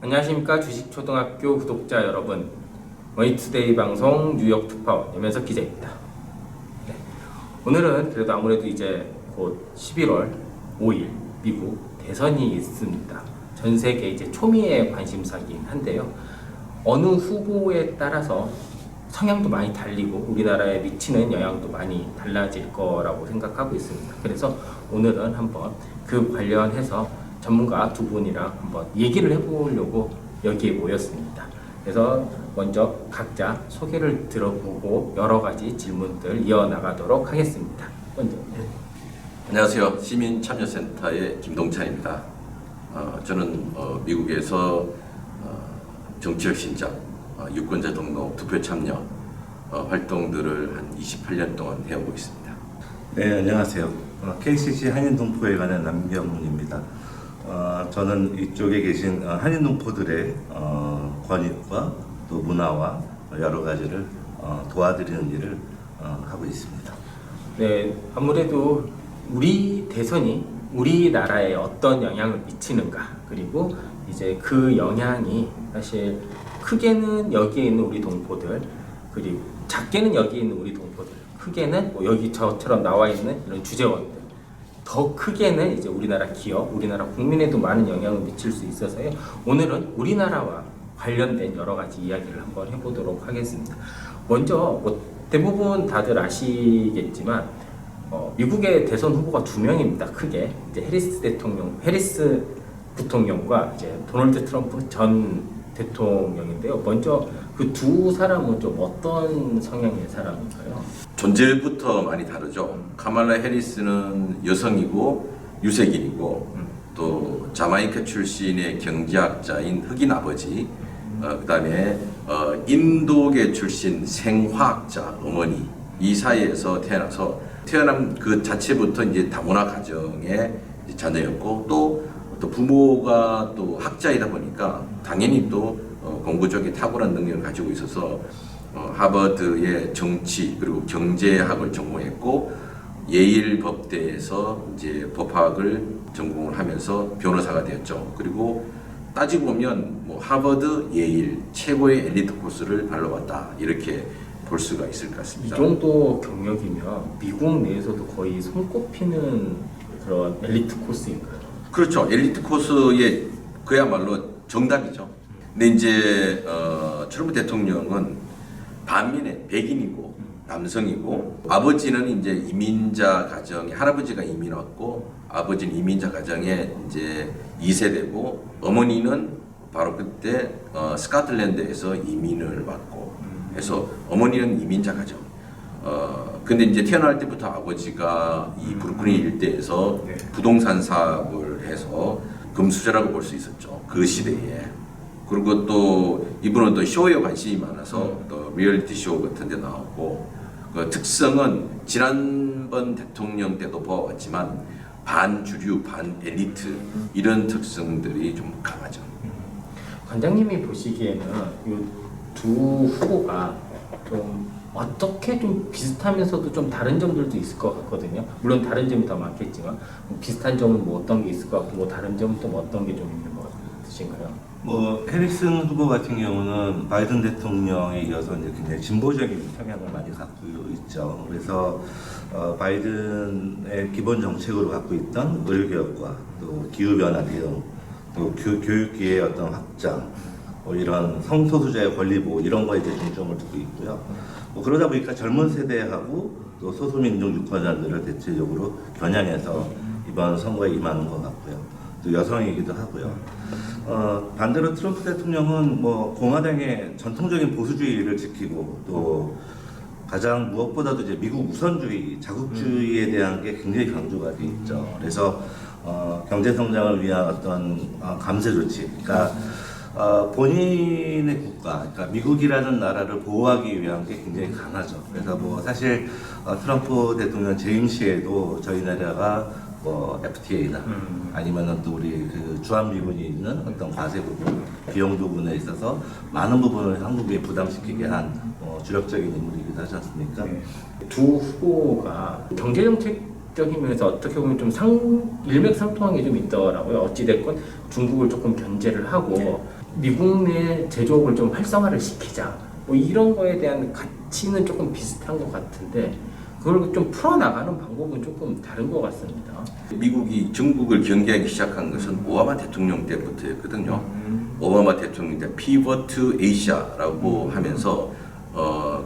안녕하십니까 주식초등학교 구독자 여러분, 머니투데이 방송 뉴욕 특파원 염현석 기자입니다. 네. 오늘은 그래도 아무래도 이제 곧 11월 5일 미국 대선이 있습니다. 전 세계 이제 초미의 관심사긴 한데요. 어느 후보에 따라서 성향도 많이 달리고 우리나라에 미치는 영향도 많이 달라질 거라고 생각하고 있습니다. 그래서 오늘은 한번 그 관련해서 전문가 두 분이랑 한번 얘기를 해보려고 여기에 모였습니다. 그래서 먼저 각자 소개를 들어보고 여러 가지 질문들 이어나가도록 하겠습니다. 먼저. 안녕하세요. 시민참여센터의 김동찬입니다. 저는 미국에서 정치적 신작, 유권자 등록, 투표 참여 활동들을 한 28년 동안 해오고 있습니다. 네, 안녕하세요. KCC 한인동포에 관한 남경훈입니다. 저는 이쪽에 계신 한인동포들의 권익과 또 문화와 여러 가지를 도와드리는 일을 하고 있습니다. 네, 아무래도 우리 대선이 우리나라에 어떤 영향을 미치는가, 그리고 이제 그 영향이 사실 크게는 여기에 있는 우리 동포들, 그리고 작게는 여기에 있는 우리 동포들, 크게는 뭐 여기 저처럼 나와 있는 이런 주재원들, 더 크게는 이제 우리나라 기업, 우리나라 국민에도 많은 영향을 미칠 수 있어서요. 오늘은 우리나라와 관련된 여러 가지 이야기를 한번 해보도록 하겠습니다. 먼저 뭐 대부분 다들 아시겠지만 미국의 대선 후보가 두 명입니다. 크게 이제 해리스 부통령과 이제 도널드 트럼프 전 대통령인데요. 먼저 그 두 사람은 좀 어떤 성향의 사람인가요? 존재부터 많이 다르죠. 카말라 해리스는 여성이고 유색인이고 또 자마이카 출신의 경제학자인 흑인 아버지, 그다음에 인도계 출신 생화학자 어머니, 이 사이에서 태어난 그 자체부터 이제 다문화 가정의 자녀였고 또 부모가 또 학자이다 보니까 당연히 또 공부 쪽에 탁월한 능력을 가지고 있어서 하버드의 정치 그리고 경제학을 전공했고 예일 법대에서 이제 법학을 전공을 하면서 변호사가 되었죠. 그리고 따지고 보면 뭐 하버드, 예일 최고의 엘리트 코스를 발라봤다, 이렇게 볼 수가 있을 것 같습니다. 이 정도 경력이면 미국 내에서도 거의 손꼽히는 그런 엘리트 코스인가요? 그렇죠. 엘리트 코스의 그야말로 정답이죠. 근데 이제 트럼프 대통령은 반면에 백인이고 남성이고, 아버지는 이제 이민자 가정에, 할아버지가 이민 왔고 아버지는 이민자 가정에 이제 2세대고 어머니는 바로 그때 스코틀랜드에서 이민을 왔고 해서 어머니는 이민자 가정. 근데 이제 태어날 때부터 아버지가 이 브루클린 일대에서 부동산 사업을 해서 금수저라고 볼 수 있었죠, 그 시대에. 그리고 또 이분은 또 쇼에 관심이 많아서 또 리얼리티 쇼 같은 데 나왔고, 그 특성은 지난번 대통령 때도 보아왔지만 반주류, 반엘리트 이런 특성들이 좀 강하죠. 관장님이 보시기에는 이 두 후보가 좀 어떻게 좀 비슷하면서도 좀 다른 점들도 있을 것 같거든요. 물론 다른 점이 더 많겠지만 비슷한 점은 뭐 어떤 게 있을 것 같고, 뭐 다른 점은 또 어떤 게 좀 있는 것 같으신가요? 뭐 해리슨 후보 같은 경우는 바이든 대통령에 이어서 이제 굉장히 진보적인 성향을 많이 갖고 있죠. 그래서 바이든의 기본 정책으로 갖고 있던 의료개혁과 또 기후변화 대응, 또 교육기의 어떤 확장, 뭐 이런 성소수자의 권리 보호, 이런 거에 이제 중점을 두고 있고요. 뭐 그러다 보니까 젊은 세대하고 또 소수민족 유권자들을 대체적으로 겨냥해서 이번 선거에 임하는 것 같고요. 또 여성이기도 하고요. 반대로 트럼프 대통령은 뭐 공화당의 전통적인 보수주의를 지키고 또 가장 무엇보다도 이제 미국 우선주의, 자국주의에 대한 게 굉장히 강조가 돼 있죠. 그래서 경제 성장을 위한 어떤 감세 조치, 그러니까 본인의 국가, 그러니까 미국이라는 나라를 보호하기 위한 게 굉장히 강하죠. 그래서 뭐 사실 트럼프 대통령 재임 시에도 저희 나라가 뭐 FTA나 아니면은 또 우리 그 주한미군이 있는 어떤 과세 부분, 비용 부분에 있어서 많은 부분을 한국에 부담시키게 한 주력적인 인물이기도 하지 않습니까? 네. 두 후보가 경제 정책적인 면에서 어떻게 보면 좀 일맥상통한 게 좀 있더라고요. 어찌 됐건 중국을 조금 견제를 하고 미국 내 제조업을 좀 활성화를 시키자. 뭐 이런 거에 대한 가치는 조금 비슷한 것 같은데 그걸 좀 풀어나가는 방법은 조금 다른 것 같습니다. 미국이 중국을 경계하기 시작한 것은 오바마 대통령 때부터였거든요. 오바마 대통령 때 Pivot to Asia라고 하면서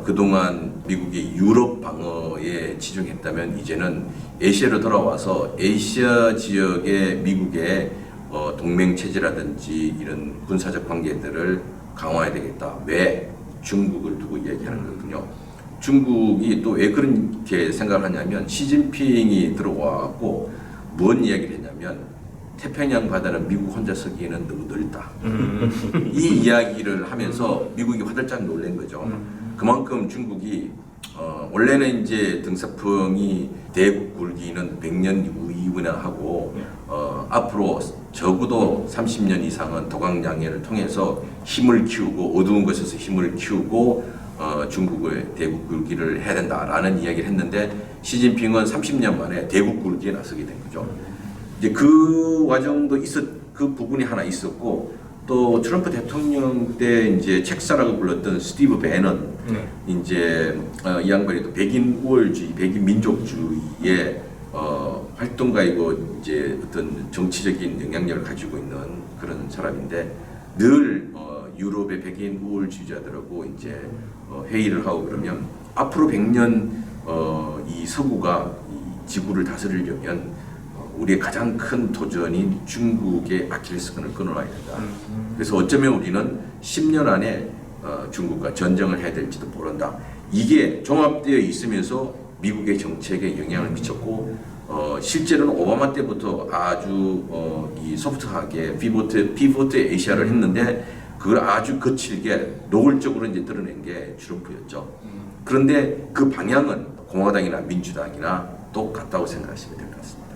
그동안 미국이 유럽 방어에 치중했다면 이제는 아시아로 돌아와서 아시아 지역의 미국의 동맹 체제라든지 이런 군사적 관계들을 강화해야 되겠다. 왜? 중국을 두고 이야기하는 거거든요. 중국이 또 왜 그렇게 생각을 하냐면 시진핑이 들어와갖고 뭔 이야기를 했냐면 태평양 바다는 미국 혼자 서기에는 너무 넓다. 이 이야기를 하면서 미국이 화들짝 놀란 거죠. 그만큼 중국이 원래는 이제 등사풍이 대국 굴기는 100년 이후이나 하고 앞으로 적어도 30년 이상은 도강양해를 통해서 힘을 키우고 어두운 곳에서 힘을 키우고 중국의 대국 굴기를 해야 된다라는 이야기를 했는데 시진핑은 30년 만에 대국 굴기에 나서게 된 거죠. 이제 그 과정도 그 부분이 하나 있었고 또 트럼프 대통령 때 이제 책사라고 불렀던 스티브 배넌 이제 이 양반이 또 백인 우월주의, 백인 민족주의의 활동가이고 이제 어떤 정치적인 영향력을 가지고 있는 그런 사람인데 늘 유럽의 백인 우월주의자들하고 이제 회의를 하고 그러면 앞으로 100년 이 서구가 이 지구를 다스리려면 우리의 가장 큰 도전인 중국의 아킬레스건을 끊어놔야 된다. 그래서 어쩌면 우리는 10년 안에 중국과 전쟁을 해야 될지도 모른다. 이게 종합되어 있으면서 미국의 정책에 영향을 미쳤고 실제로는 오바마 때부터 아주 이 소프트하게 피보트 아시아를 했는데 그걸 아주 거칠게 노골적으로 이제 드러낸 게 트럼프였죠. 그런데 그 방향은 공화당이나 민주당이나 똑같다고 생각하시면 될 것 같습니다.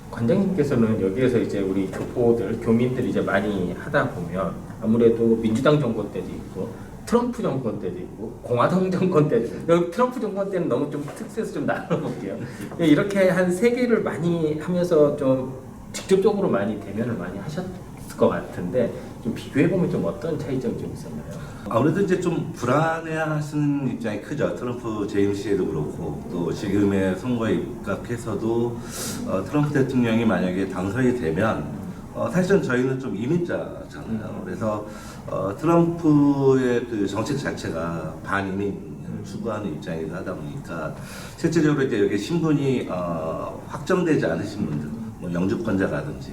관장님께서는 여기에서 이제 우리 교민들이 이제 많이 하다 보면 아무래도 민주당 정권 때도 있고 트럼프 정권 때도 있고 공화당 정권 때도 있고 여기 트럼프 정권 때는 너무 좀 특수해서 좀 나눠볼게요. 이렇게 한 세 개를 많이 하면서 좀 직접적으로 많이 대면을 많이 하셨을 것 같은데 좀 비교해보면 좀 어떤 차이점이 좀 있었나요? 아무래도 이제 좀 불안해하시는 입장이 크죠. 트럼프 재임 시에도 그렇고 또 지금의 선거에 입각해서도 트럼프 대통령이 만약에 당선이 되면 사실은 저희는 좀 이민자잖아요. 그래서 트럼프의 그 정책 자체가 반이민 추구하는 입장이기도 하다 보니까 실제적으로 이제 여기 신분이 확정되지 않으신 분들, 뭐 영주권자라든지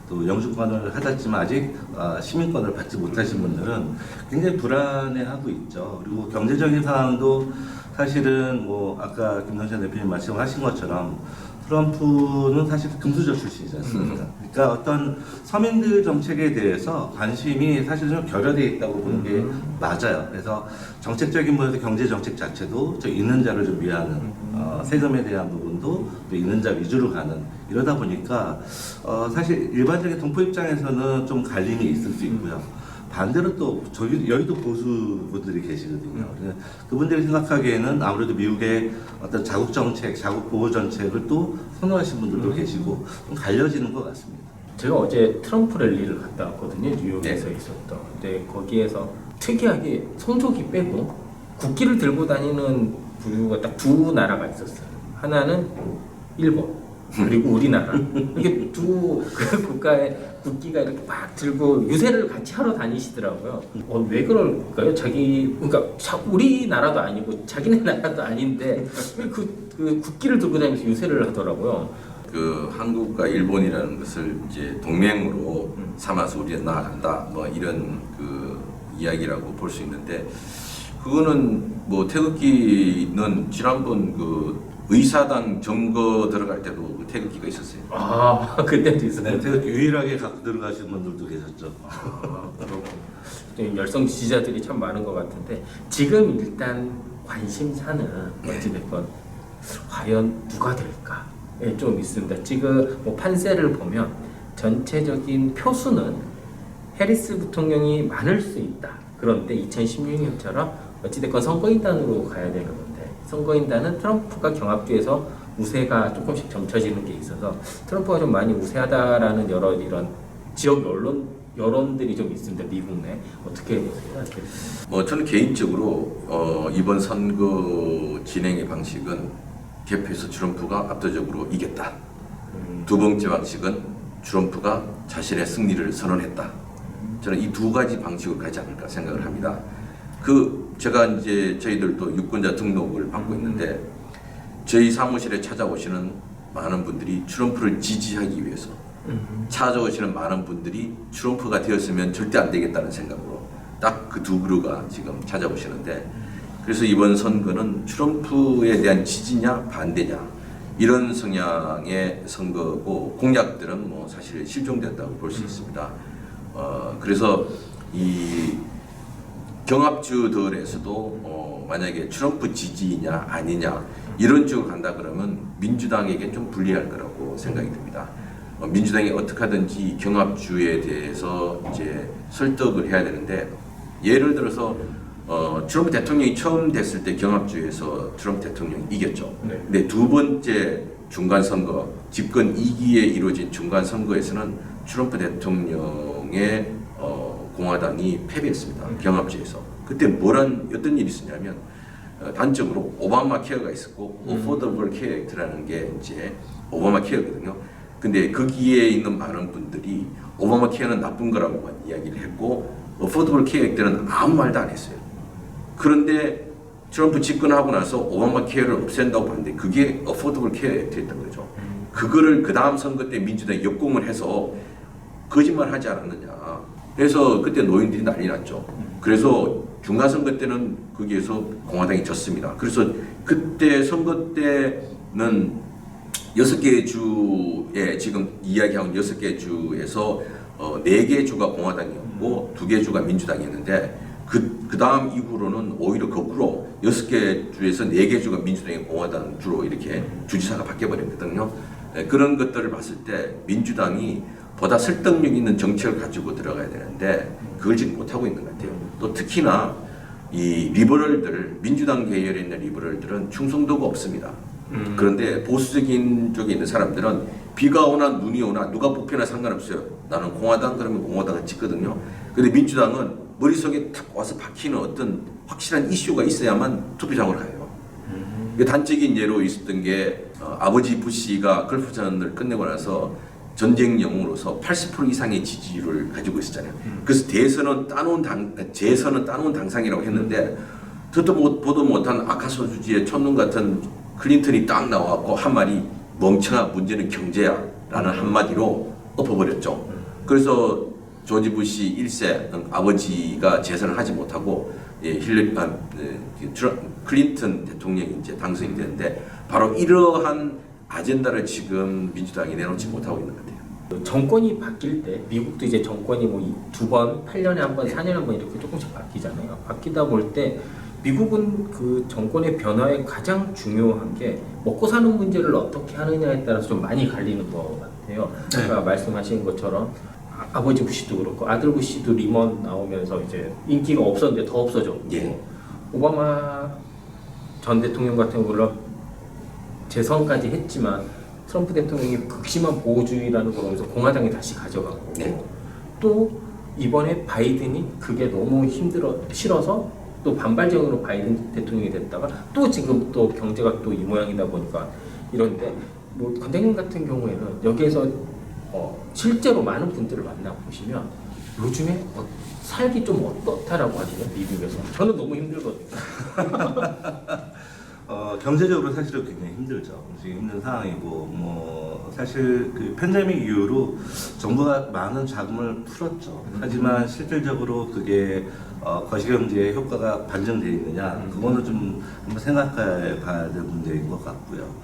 또 영주권을 받았지만 아직 시민권을 받지 못하신 분들은 굉장히 불안해하고 있죠. 그리고 경제적인 상황도 사실은 뭐 아까 김동찬 대표님 말씀하신 것처럼 트럼프는 사실 금수저 출신이지 않습니까? 그러니까 어떤 서민들 정책에 대해서 관심이 사실 좀 결여되어 있다고 보는 게 맞아요. 그래서 정책적인 부분에서 경제 정책 자체도 저 있는 자를 좀 위하는 세금에 대한 부분도 또 있는 자 위주로 가는 이러다 보니까 사실 일반적인 동포 입장에서는 좀 갈림이 있을 수 있고요. 반대로 또 저희 여의도 보수분들이 계시거든요. 그분들이 생각하기에는 아무래도 미국의 어떤 자국 정책, 자국 보호 정책을 또 선호하시는 분들도 계시고 좀 갈려지는 것 같습니다. 제가 어제 트럼프 랠리를 갔다 왔거든요. 뉴욕에서 있었던. 근데 거기에서 특이하게 성조기 빼고 국기를 들고 다니는 부류가 딱 두 나라가 있었어요. 하나는 일본. 그리고 우리나라 이렇게 두 국가의 국기가 이렇게 막 들고 유세를 같이 하러 다니시더라고요. 왜 그럴까요? 그러니까 우리나라도 아니고 자기네 나라도 아닌데 그 국기를 들고 다니면서 유세를 하더라고요. 그 한국과 일본이라는 것을 이제 동맹으로 삼아서 우리는 나아간다. 뭐 이런 그 이야기라고 볼 수 있는데 그거는 뭐 태극기는 지난번 그 의사당 점거 들어갈 때도 태극기가 있었어요. 아, 그때도 있었어요. 네, 태극기 유일하게 갖고 들어가시는 분들도 계셨죠. 그렇군요. 열성 지지자들이 참 많은 것 같은데 지금 일단 관심사는 어찌됐건 과연 누가 될까? 좀 있습니다. 지금 뭐 판세를 보면 전체적인 표수는 해리스 부통령이 많을 수 있다. 그런데 2016년처럼 어찌됐건 선거인단으로 가야 되는 건데 선거인단은 트럼프가 경합주에서 우세가 조금씩 점쳐지는 게 있어서 트럼프가 좀 많이 우세하다라는 여러 이런 지역 여론들이 좀 있습니다. 미국 내 어떻게 보세요? 저는 개인적으로 이번 선거 진행의 방식은 개표에서 트럼프가 압도적으로 이겼다. 두 번째 방식은 트럼프가 자신의 승리를 선언했다. 저는 이 두 가지 방식으로 가지 않을까 생각을 합니다. 제가 이제 저희들도 유권자 등록을 받고 있는데 저희 사무실에 찾아오시는 많은 분들이 트럼프를 지지하기 위해서 찾아오시는 많은 분들이 트럼프가 되었으면 절대 안 되겠다는 생각으로 딱 그 두 그루가 지금 찾아오시는데, 그래서 이번 선거는 트럼프에 대한 지지냐 반대냐 이런 성향의 선거고, 공약들은 뭐 사실 실종됐다고 볼 수 있습니다. 그래서 이 경합주들에서도 만약에 트럼프 지지냐 아니냐 이런 쪽으로 간다 그러면 민주당에게 좀 불리할 거라고 생각이 듭니다. 민주당이 어떻게 하든지 경합주에 대해서 이제 설득을 해야 되는데, 예를 들어서 트럼프 대통령이 처음 됐을 때 경합주에서 트럼프 대통령이 이겼죠. 네. 근데 두 번째 중간 선거, 집권 2기에 이루어진 중간 선거에서는 트럼프 대통령의 공화당이 패배했습니다. 경합주에서. 그때 어떤 일이 있었냐면 단점으로 오바마 케어가 있었고 어포더블 케어 액트라는 게 이제 오바마 케어거든요. 근데 거기에 있는 많은 분들이 오바마 케어는 나쁜 거라고만 이야기를 했고 어포더블 케어 액트는 아무 말도 안 했어요. 그런데 트럼프 집권하고 나서 오바마 케어를 없앤다고 봤는데 그게 어포더블 케어 액트였던 거죠. 그거를 그 다음 선거 때 민주당이 역공을 해서 거짓말 하지 않았느냐. 그래서 그때 노인들이 난리 났죠. 그래서 중간 선거 때는 거기에서 공화당이 졌습니다. 그래서 그때 선거 때는 6개 주에 지금 이야기하는 6개 주에서 4개 주가 공화당이었고 2개 주가 민주당이었는데 그 다음 이후로는 오히려 거꾸로 6개 주에서 4개 주가 민주당이 공화당 주로 이렇게 주지사가 바뀌어버렸거든요. 그런 것들을 봤을 때 민주당이 보다 설득력 있는 정책을 가지고 들어가야 되는데 그걸 지금 못하고 있는 것 같아요. 또 특히나 이 리버럴들, 민주당 계열에 있는 리버럴들은 충성도가 없습니다. 그런데 보수적인 쪽에 있는 사람들은 비가 오나 눈이 오나 누가 뽑히나 상관없어요. 나는 공화당 그러면 공화당을 찍거든요. 근데 민주당은 머릿속에 탁 와서 박히는 어떤 확실한 이슈가 있어야만 투표장으로 가요. 단적인 예로 있었던 게 아버지 부시가 걸프전을 끝내고 나서 전쟁 영웅으로서 80% 이상의 지지율을 가지고 있었잖아요. 그래서 재선은 따놓은 당상이라고 했는데 듣도 보도 못한 아카소주지의 촌놈 같은 클린턴이 딱 나와갖고 한 말이 멍청아 문제는 경제야 라는 한마디로 엎어버렸죠. 그래서 조지 부시 1세 아버지가 재선을 하지 못하고 클린턴 대통령이 이제 당선이 되는데 바로 이러한 아젠다를 지금 민주당이 내놓지 못하고 있는 것 같아요. 정권이 바뀔 때 미국도 이제 정권이 뭐 2번, 8년에 한 번, 4년에 한 번 이렇게 조금씩 바뀌잖아요. 바뀌다 볼 때 미국은 그 정권의 변화에 가장 중요한 게 먹고 사는 문제를 어떻게 하느냐에 따라서 좀 많이 갈리는 것 같아요. 아까 말씀하신 것처럼 아버지 부시도 그렇고 아들 부시도 리먼 나오면서 이제 인기가 없었는데 더 없어졌고 오바마 전 대통령 같은 경우 물론 재선까지 했지만 트럼프 대통령이 극심한 보호주의라는 걸 보면서 공화당이 다시 가져가고 또 이번에 바이든이 그게 너무 싫어서 또 반발적으로 바이든 대통령이 됐다가 또 지금 또 경제가 또 이 모양이다 보니까 이런데 뭐 권대님 같은 경우에는 여기에서 실제로 많은 분들을 만나보시면 요즘에 살기 좀 어떻다라고 하시죠? 미국에서 저는 너무 힘들거든요. 경제적으로 사실은 굉장히 힘들죠. 지금 힘든 상황이고, 뭐 사실 그 팬데믹 이후로 정부가 많은 자금을 풀었죠. 하지만 실질적으로 그게 거시경제에 효과가 반영되어 있느냐, 그거는 좀 한번 생각해 봐야 될 문제인 것 같고요.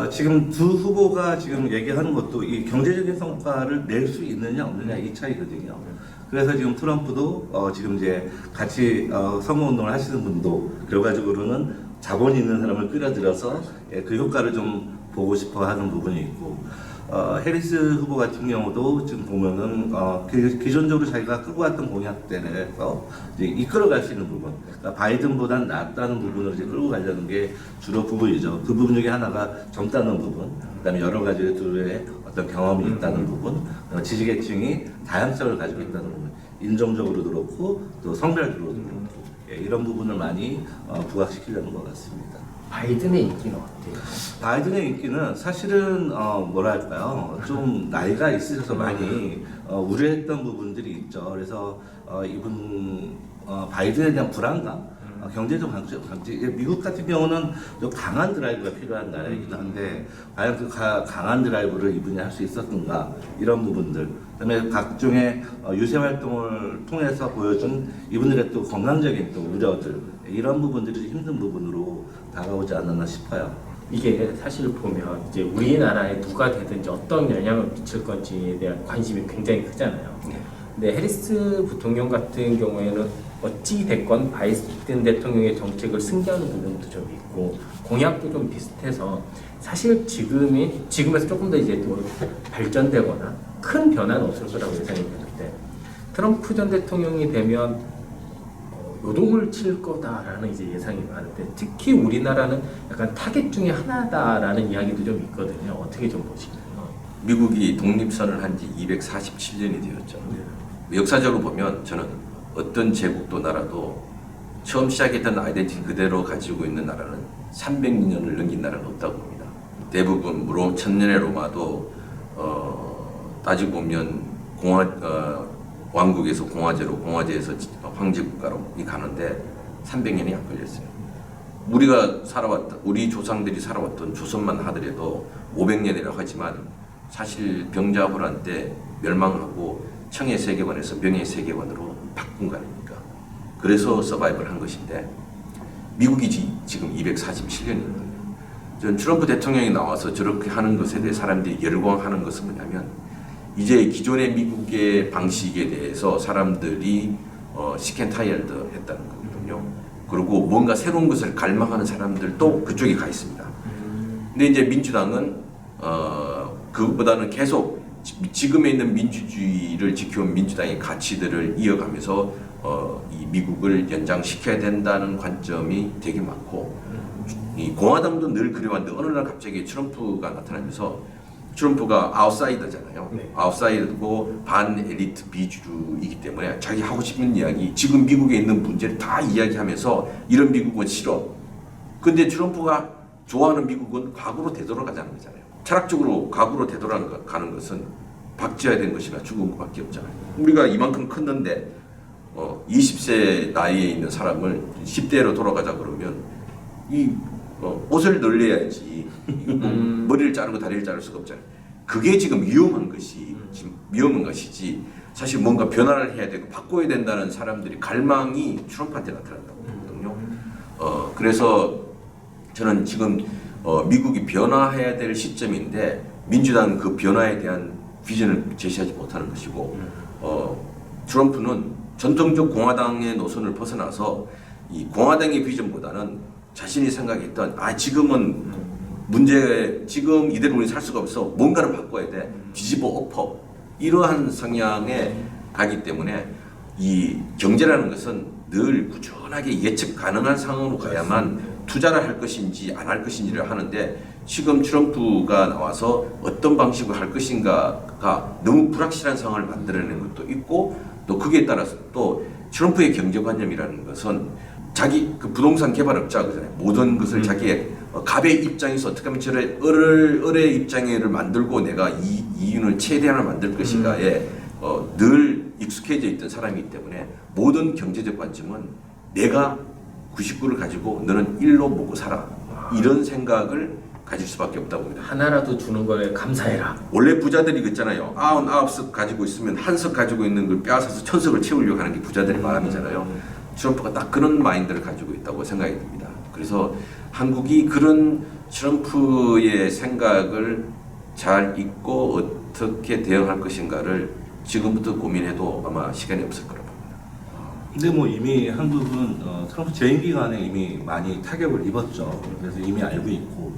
지금 두 후보가 지금 얘기하는 것도 이 경제적인 성과를 낼 수 있느냐 없느냐 이 차이거든요. 그래서 지금 트럼프도 지금 이제 같이 선거운동을 하시는 분도 결과적으로는 자본 있는 사람을 끌어들여서 그 효과를 좀 보고 싶어 하는 부분이 있고, 해리스 후보 같은 경우도 지금 보면은 기존적으로 자기가 끌고 왔던 공약들에서 이제 이끌어갈 수 있는 부분, 그러니까 바이든보다는 낫다는 부분을 이제 끌고 가려는 게 주로 부분이죠. 그 부분 중에 하나가 젊다는 부분, 그다음에 여러 가지 둘의 어떤 경험이 있다는 부분, 지지계층이 다양성을 가지고 있다는 부분, 인종적으로도 그렇고 또 성별적으로도 그렇고 이런 부분을 많이 부각시키려는 것 같습니다. 바이든의 인기는 어때요? 바이든의 인기는 사실은 뭐랄까요, 좀 나이가 있으셔서 많이 우려했던 부분들이 있죠. 그래서 이분 바이든에 대한 불안감, 경제적 강제, 미국 같은 경우는 좀 강한 드라이브가 필요한 나라이기도 한데 과연 그 강한 드라이브를 이분이 할 수 있었던가, 이런 부분들, 그다음에 각종의 유세 활동을 통해서 보여준 이분들의 또 건강적인 또 우려들, 이런 부분들이 힘든 부분으로 다가오지 않았나 싶어요. 이게 사실 보면 이제 우리나라에 누가 되든지 어떤 영향을 미칠 건지에 대한 관심이 굉장히 크잖아요. 근데 해리스 부통령 같은 경우에는 어찌 됐건 바이든 대통령의 정책을 승계하는 부분도 좀 있고 공약도 좀 비슷해서 사실 지금에서 조금 더 이제 또 발전되거나 큰 변화는 없을 거라고 예상이 되는데, 트럼프 전 대통령이 되면 요동을 칠 거다라는 이제 예상이 많은데, 특히 우리나라는 약간 타겟 중에 하나다라는 이야기도 좀 있거든요. 어떻게 좀 보시나요? 미국이 독립선을 한 지 247년이 되었죠. 역사적으로 보면 저는 어떤 제국도 나라도 처음 시작했던 아이덴티티 그대로 가지고 있는 나라는 300년을 넘긴 나라는 없다고 봅니다. 대부분 천년의 로마도 따지고 보면 왕국에서 공화제로, 공화제에서 황제 국가로 가는데 300년이 안 걸렸어요. 우리 조상들이 살아왔던 조선만 하더라도 500년이라고 하지만 사실 병자호란 때 멸망하고 청의 세계관에서 명의 세계관으로 바꾼 거 아닙니까? 그래서 서바이벌 한 것인데 미국이 지금 247년이거든요. 전 트럼프 대통령이 나와서 저렇게 하는 것에 대해 사람들이 열광하는 것은 뭐냐면, 이제 기존의 미국의 방식에 대해서 사람들이 시켄타이얼드 했다는 거거든요. 그리고 뭔가 새로운 것을 갈망하는 사람들도 그쪽에 가 있습니다. 근데 이제 민주당은 그것보다는 계속 지금에 있는 민주주의를 지켜온 민주당의 가치들을 이어가면서 이 미국을 연장시켜야 된다는 관점이 되게 많고, 이 공화당도 늘 그래왔는데 어느 날 갑자기 트럼프가 나타나면서, 트럼프가 아웃사이더잖아요. 네. 아웃사이더고 반 엘리트 비주류이기 때문에 자기 하고 싶은 이야기, 지금 미국에 있는 문제를 다 이야기하면서 이런 미국은 싫어. 근데 트럼프가 좋아하는 미국은 과거로 되돌아가자는 거잖아요. 철학적으로 과거로 되돌아가는 것은 박제해야 된 것이나 죽은 것밖에 없잖아요. 우리가 이만큼 컸는데 20세 나이에 있는 사람을 10대로 돌아가자 그러면 옷을 늘려야지. 머리를 자르고 다리를 자를 수가 없잖아요. 그게 지금 위험한 것이지. 사실 뭔가 변화를 해야 되고 바꿔야 된다는 사람들이 갈망이 트럼프한테 나타난다고 보거든요. 그래서 저는 지금 미국이 변화해야 될 시점인데 민주당은 그 변화에 대한 비전을 제시하지 못하는 것이고, 트럼프는 전통적 공화당의 노선을 벗어나서 이 공화당의 비전보다는 자신이 생각했던 지금은 지금 이대로 우리 살 수가 없어, 뭔가를 바꿔야 돼, 뒤집어 엎어, 이러한 성향에 가기 때문에 이 경제라는 것은 늘 꾸준하게 예측 가능한 상황으로 가야만 투자를 할 것인지 안 할 것인지를 하는데, 지금 트럼프가 나와서 어떤 방식으로 할 것인가가 너무 불확실한 상황을 만들어내는 것도 있고, 또 거기에 따라서 또 트럼프의 경제관념이라는 것은 자기 그 부동산 개발업자잖아요. 모든 것을 자기의 갑의 입장에서 어떻게 하면 저를 을의 입장을 만들고 내가 이윤을 최대한을 만들 것인가에 늘 익숙해져 있던 사람이기 때문에 모든 경제적 관점은 내가 99를 가지고 너는 1로 먹고 살아, 이런 생각을 가질 수밖에 없다고 봅니다. 하나라도 주는 거에 감사해라. 원래 부자들이 있잖아요. 99석 가지고 있으면 한 석 가지고 있는 걸 빼앗아서 1000석을 채우려고 하는 게 부자들의 마음이잖아요. 트럼프가 딱 그런 마인드를 가지고 있다고 생각이 듭니다. 그래서 한국이 그런 트럼프의 생각을 잘 읽고 어떻게 대응할 것인가를 지금부터 고민해도 아마 시간이 없을 거라고 봅니다. 근데 뭐 이미 한국은 트럼프 재임 기간에 이미 많이 타격을 입었죠. 그래서 이미 알고 있고,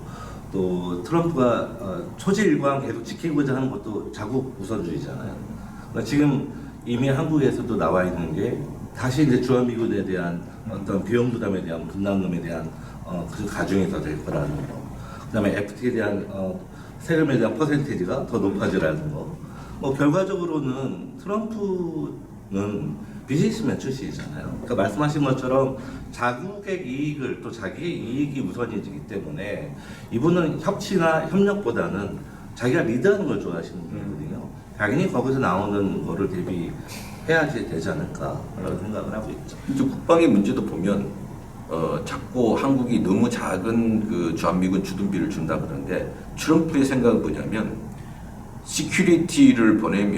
또 트럼프가 초지일관 계속 지키고자 하는 것도 자국 우선주의잖아요. 그러니까 지금 이미 한국에서도 나와 있는 게 다시 이제 주한미군에 대한 어떤 비용 부담에 대한 분담금에 대한 그 가중이 더 될 거라는 거. 그다음에 FTA에 대한 세금에 대한 퍼센테이지가 더 높아지라는 거. 뭐 결과적으로는 트럼프는 비즈니스맨 출신이잖아요. 그러니까 말씀하신 것처럼 자국의 이익을 또 자기의 이익이 우선이기 때문에 이분은 협치나 협력보다는 자기가 리드하는 걸 좋아하시는 분이거든요. 당연히 거기서 나오는 거를 대비해야지 되지 않을까라는 생각을 하고 있죠. 이제 국방의 문제도 보면 자꾸 한국이 너무 작은 그 주한미군 주둔비를 준다 그러는데 트럼프의 생각은 뭐냐면 시큐리티를 보낸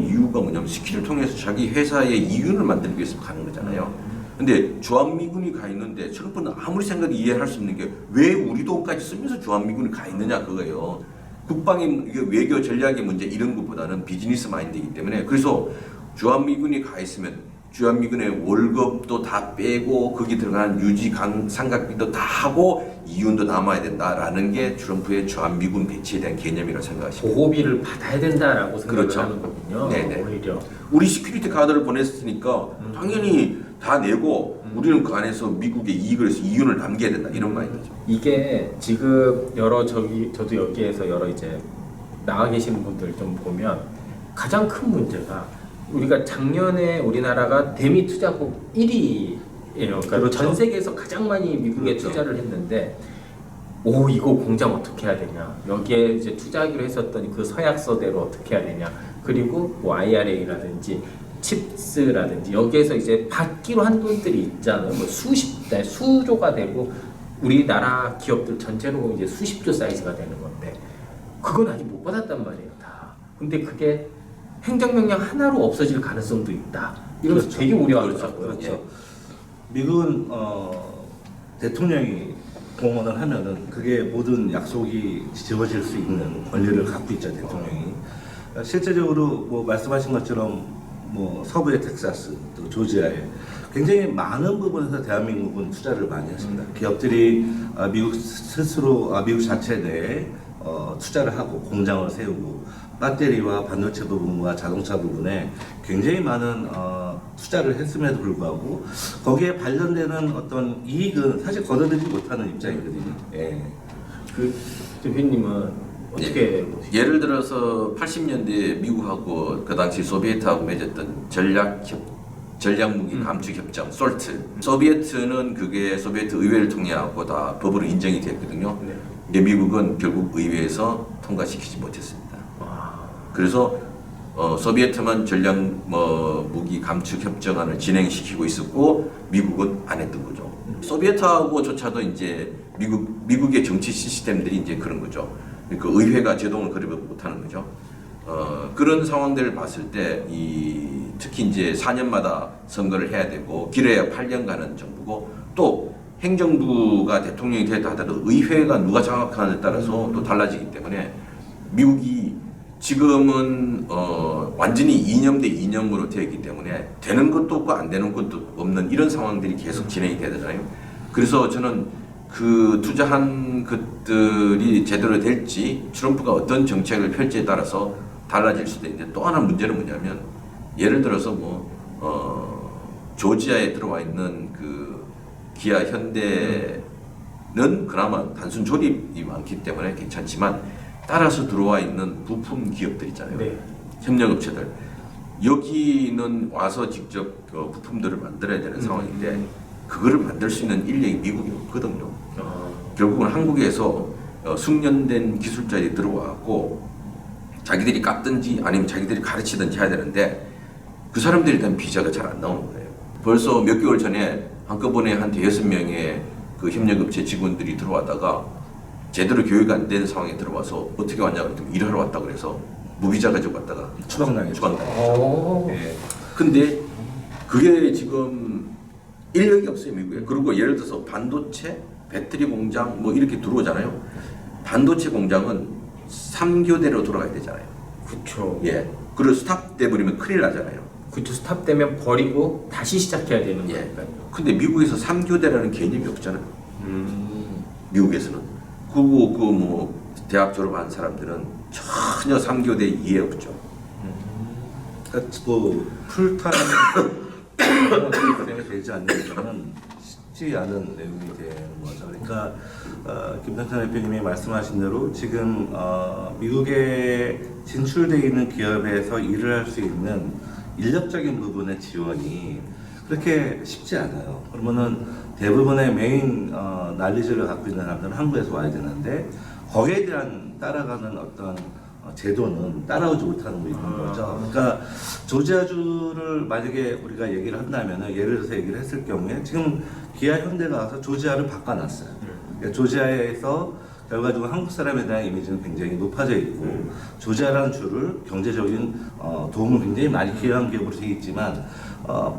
이유가 뭐냐면 시큐리티를 통해서 자기 회사의 이윤을 만들기 위해서 가는 거잖아요. 근데 주한미군이 가 있는데 트럼프는 아무리 생각이 이해할 수 있는 게 왜 우리 돈까지 쓰면서 주한미군이 가 있느냐 그거예요. 국방의 외교 전략의 문제 이런 것보다는 비즈니스 마인드이기 때문에 그래서 주한미군이 가 있으면 주한미군의 월급도 다 빼고 거기 들어간 유지 상각비도 다 하고 이윤도 남아야 된다라는 게 트럼프의 주한미군 배치에 대한 개념이라고 생각하십니다. 보호비를 받아야 된다라고 생각을 그렇죠. 하는 거군요. 네네. 오히려. 우리 시큐리티 가드를 보냈으니까 당연히 다 내고 우리는 그 안에서 미국의 이익을 해서 이윤을 남겨야 된다 이런 마인드죠. 이게 지금 저도 여기에서 여러 이제 나와 계시는 분들 좀 보면 가장 큰 문제가 우리가 작년에 우리나라가 대미 투자국 1위예요. 그러니까 그렇죠. 전 세계에서 가장 많이 미국에 그렇죠. 투자를 했는데 오 이거 공장 어떻게 해야 되냐 여기에 이제 투자하기로 했었더니 그 서약서대로 어떻게 해야 되냐 그리고 뭐 IRA라든지 칩스라든지 여기에서 이제 받기로 한 돈들이 있잖아요. 뭐 수조가 되고 우리나라 기업들 전체로 이제 수십조 사이즈가 되는 건데 그건 아직 못 받았단 말이에요 다. 근데 그게 행정명령 하나로 없어질 가능성도 있다. 이러면서 그렇죠. 되게 우려하더라고요. 그렇죠. 미국은 대통령이 공언을 하면은 그게 모든 약속이 지워질 수 있는 권리를 갖고 있죠 대통령이. 실제적으로 뭐 말씀하신 것처럼 뭐 서부의 텍사스 또 조지아에 굉장히 많은 부분에서 대한민국은 투자를 많이 했습니다. 기업들이 미국 스스로 미국 자체 내에 투자를 하고 공장을 세우고 배터리와 반도체 부분과 자동차 부분에 굉장히 많은 투자를 했음에도 불구하고 거기에 관련되는 어떤 이익은 사실 거둬들이지 못하는 입장이거든요. 예. 그 대표님은 어떻게 보시죠? 예를 들어서 80년대 미국하고 그 당시 소비에트하고 맺었던 전략무기 감축 협정 솔트. 소비에트는 그게 소비에트 의회를 통해하고 다 법으로 인정이 됐거든요. 네. 근데 미국은 결국 의회에서 통과시키지 못했습니다. 그래서 소비에트만 무기 감축 협정안을 진행시키고 있었고 미국은 안 했던 거죠. 소비에트하고조차도 이제 미국의 정치 시스템들이 이제 그런 거죠. 그러니까 의회가 제동을 걸지 못하는 거죠. 그런 상황들을 봤을 때 특히 이제 4년마다 선거를 해야 되고 길어야 8년간은 정부고 또 행정부가 대통령이 되었다 하더라도 의회가 누가 장악하느냐에 따라서 또 달라지기 때문에 미국이 지금은 완전히 이념 대 이념으로 되어 있기 때문에 되는 것도 없고 안 되는 것도 없는 이런 상황들이 계속 진행이 되잖아요. 그래서 저는 그 투자한 것들이 제대로 될지 트럼프가 어떤 정책을 펼지에 따라서 달라질 수도 있는데 또 하나 문제는 뭐냐면 예를 들어서 조지아에 들어와 있는 그 기아 현대는 그나마 단순 조립이 많기 때문에 괜찮지만 따라서 들어와 있는 부품 기업들 있잖아요. 네. 협력업체들. 여기는 와서 직접 그 부품들을 만들어야 되는 상황인데 그거를 만들 수 있는 인력이 미국이 없거든요. 결국은 한국에서 숙련된 기술자들이 들어와고 자기들이 깎든지 아니면 자기들이 가르치든지 해야 되는데 그 사람들에 대한 비자가 잘 안 나오는 거예요. 벌써 몇 개월 전에 한꺼번에 한 5-6명의 그 협력업체 직원들이 들어왔다가 제대로 교육 안 된 상황에 들어와서 어떻게 왔냐 그랬더니 일하러 왔다 그래서 무비자 가지고 왔다가 추방당했죠. 예. 근데 그게 지금 인력이 없어요 미국에. 그리고 예를 들어서 반도체, 배터리 공장 뭐 이렇게 들어오잖아요. 반도체 공장은 3교대로 돌아가야 되잖아요. 그렇죠. 예. 그리고 스탑 돼버리면 큰일 나잖아요. 그쵸 스탑되면 버리고 다시 시작해야 되는 예. 거니까요. 근데 미국에서 3교대라는 개념이 없잖아요. 미국에서는. 그리고 그 뭐 대학 졸업한 사람들은 전혀 3교대 이해 없죠. 그러니까 뭐 풀타임 때문에 되지 않는 이상은 쉽지 않은 내용이 되는 거죠. 그러니까 김성찬 대표님이 말씀하신 대로 지금 미국에 진출되어 있는 기업에서 일을 할 수 있는 인력적인 부분의 지원이 그렇게 쉽지 않아요. 그러면은 대부분의 메인 난리지를 갖고 있는 사람들은 한국에서 와야 되는데 거기에 대한 따라가는 어떤 제도는 따라오지 못하는 게 있는 거죠. 그러니까 조지아주를 만약에 우리가 얘기를 한다면은 예를 들어서 얘기를 했을 경우에 지금 기아 현대가 와서 조지아를 바꿔놨어요. 그러니까 조지아에서 결과적으로 한국 사람에 대한 이미지는 굉장히 높아져 있고 조지아라는 주를 경제적인 도움을 굉장히 많이 기여한 기업으로 되어 있지만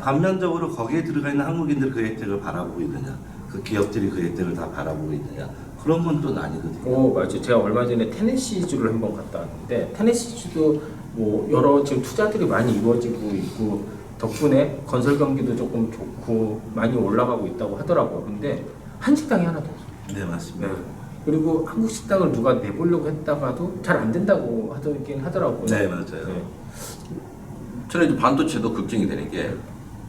반면적으로 거기에 들어가 있는 한국인들이 그 혜택을 바라보고 있느냐, 그 기업들이 그 혜택을 다 바라보고 있느냐, 그런 건 또 아니거든요. 맞죠. 제가 얼마 전에 테네시주를 한번 갔다 왔는데 테네시주도 뭐 여러 지금 투자들이 많이 이루어지고 있고 덕분에 건설 경기도 조금 좋고 많이 올라가고 있다고 하더라고요. 근데 한식당이 하나도 없어요. 네, 맞습니다. 네. 그리고 한국 식당을 누가 내보려고 했다가도 잘 안 된다고 하긴 하더라고요. 네, 맞아요. 네. 저는 이제 반도체도 걱정이 되는 게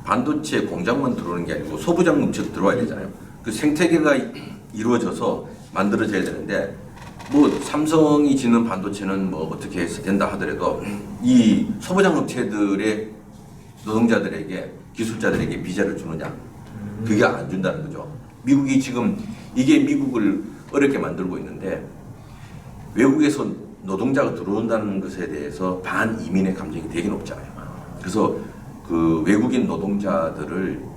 반도체 공장만 들어오는 게 아니고 소부장 업체도 들어와야 되잖아요. 그 생태계가 이루어져서 만들어져야 되는데 뭐 삼성이 짓는 반도체는 뭐 어떻게 해서 된다 하더라도 이 소부장 업체들의 노동자들에게 기술자들에게 비자를 주느냐 그게 안 준다는 거죠. 미국이 지금 이게 미국을 어렵게 만들고 있는데 외국에서 노동자가 들어온다는 것에 대해서 반이민의 감정이 되게 높잖아요. 그래서 그 외국인 노동자들을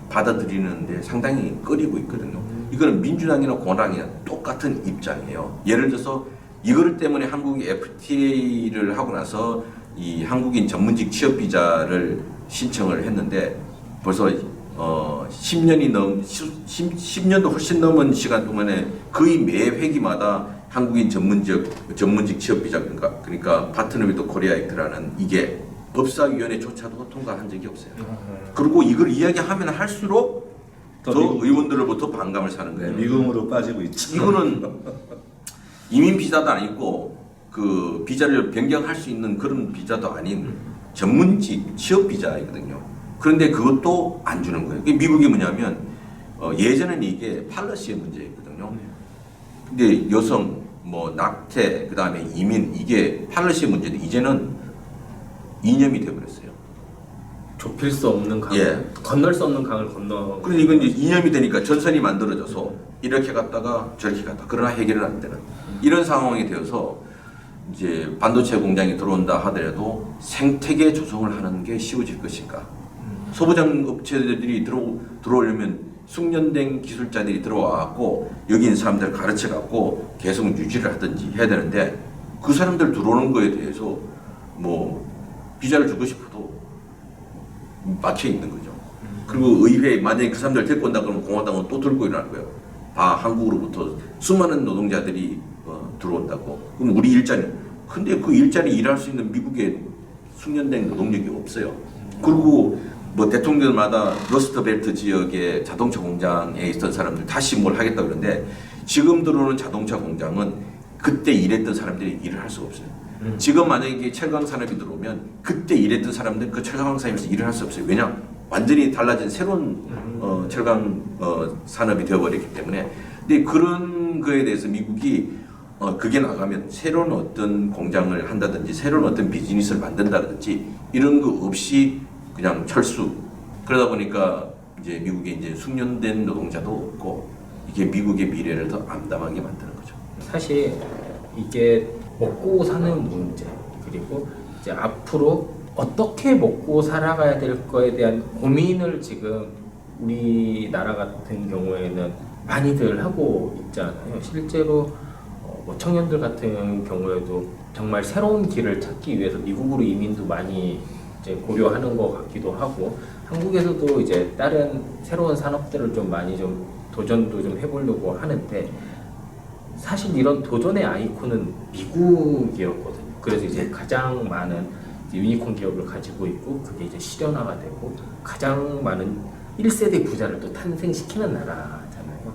받아들이는데 상당히 꺼리고 있거든요. 이거는 민주당이나 공화당이나 똑같은 입장이에요. 예를 들어서 이걸 때문에 한국이 FTA를 하고 나서 이 한국인 전문직 취업 비자를 신청을 했는데 벌써 10년도 훨씬 넘은 시간 동안에 거의 매 회기마다 한국인 전문직 취업 비자 그러니까 파트너 위드 코리아 액트라는 이게 법사위원회조차도 통과한 적이 없어요. 그리고 이걸 이야기하면 할수록 더 의원들로부터 반감을 사는 거예요. 미국으로 빠지고 있죠. 이거는 이민 비자도 아니고 그 비자를 변경할 수 있는 그런 비자도 아닌 전문직 취업 비자이거든요. 그런데 그것도 안 주는 거예요. 미국이 뭐냐면 예전에는 이게 팔러시의 문제였거든요. 근데 여성, 뭐 낙태, 그 다음에 이민 이게 팔러시의 문제인데 이제는 이념이 돼버렸어요. 좁힐 수 없는 강, 예. 건널 수 없는 강을 건너. 그런데 이건 이제 이념이 되니까 전선이 만들어져서 이렇게 갔다가 저렇게 갔다. 그러나 해결은 안 되는 이런 상황이 되어서 이제 반도체 공장이 들어온다 하더라도 생태계 조성을 하는 게 쉬워질 것인가? 소부장 업체들이 들어오려면 숙련된 기술자들이 들어와갖고 여기 있는 사람들을 가르쳐갖고 계속 유지를 하든지 해야 되는데 그 사람들 들어오는 거에 대해서 뭐 비자를 주고 싶어도 막혀 있는 거죠. 그리고 의회에 만약에 그 사람들 데리고 온다 그러면 공화당은 또 들고 일어날 거예요. 한국으로부터 수많은 노동자들이 들어온다고. 그럼 우리 일자리. 근데 그 일자리 일할 수 있는 미국에 숙련된 노동력이 없어요. 그리고 뭐 대통령마다 러스트벨트 지역의 자동차 공장에 있던 사람들 다시 뭘 하겠다 그러는데 지금 들어오는 자동차 공장은 그때 일했던 사람들이 일을 할 수가 없어요. 지금 만약에 철강 산업이 들어오면 그때 일했던 사람들은 그 철강 산업에서 일을 할 수 없어요. 왜냐? 완전히 달라진 새로운 철강 산업이 되어버렸기 때문에. 근데 그런 거에 대해서 미국이 그게 나가면 새로운 어떤 공장을 한다든지 새로운 어떤 비즈니스를 만든다든지 이런 거 없이 그냥 철수. 그러다 보니까 이제 미국에 이제 숙련된 노동자도 없고 이게 미국의 미래를 더 암담하게 만드는 거죠. 사실 이게 먹고 사는 문제 그리고 이제 앞으로 어떻게 먹고 살아가야 될 거에 대한 고민을 지금 우리나라 같은 경우에는 많이들 하고 있잖아요. 실제로 뭐 청년들 같은 경우에도 정말 새로운 길을 찾기 위해서 미국으로 이민도 많이 이제 고려하는 것 같기도 하고 한국에서도 이제 다른 새로운 산업들을 좀 많이 좀 도전도 좀 해보려고 하는데 사실 이런 도전의 아이콘은 미국이었거든요. 그래서 이제 가장 많은 유니콘 기업을 가지고 있고 그게 이제 실현화가 되고 가장 많은 1세대 부자를 또 탄생시키는 나라잖아요.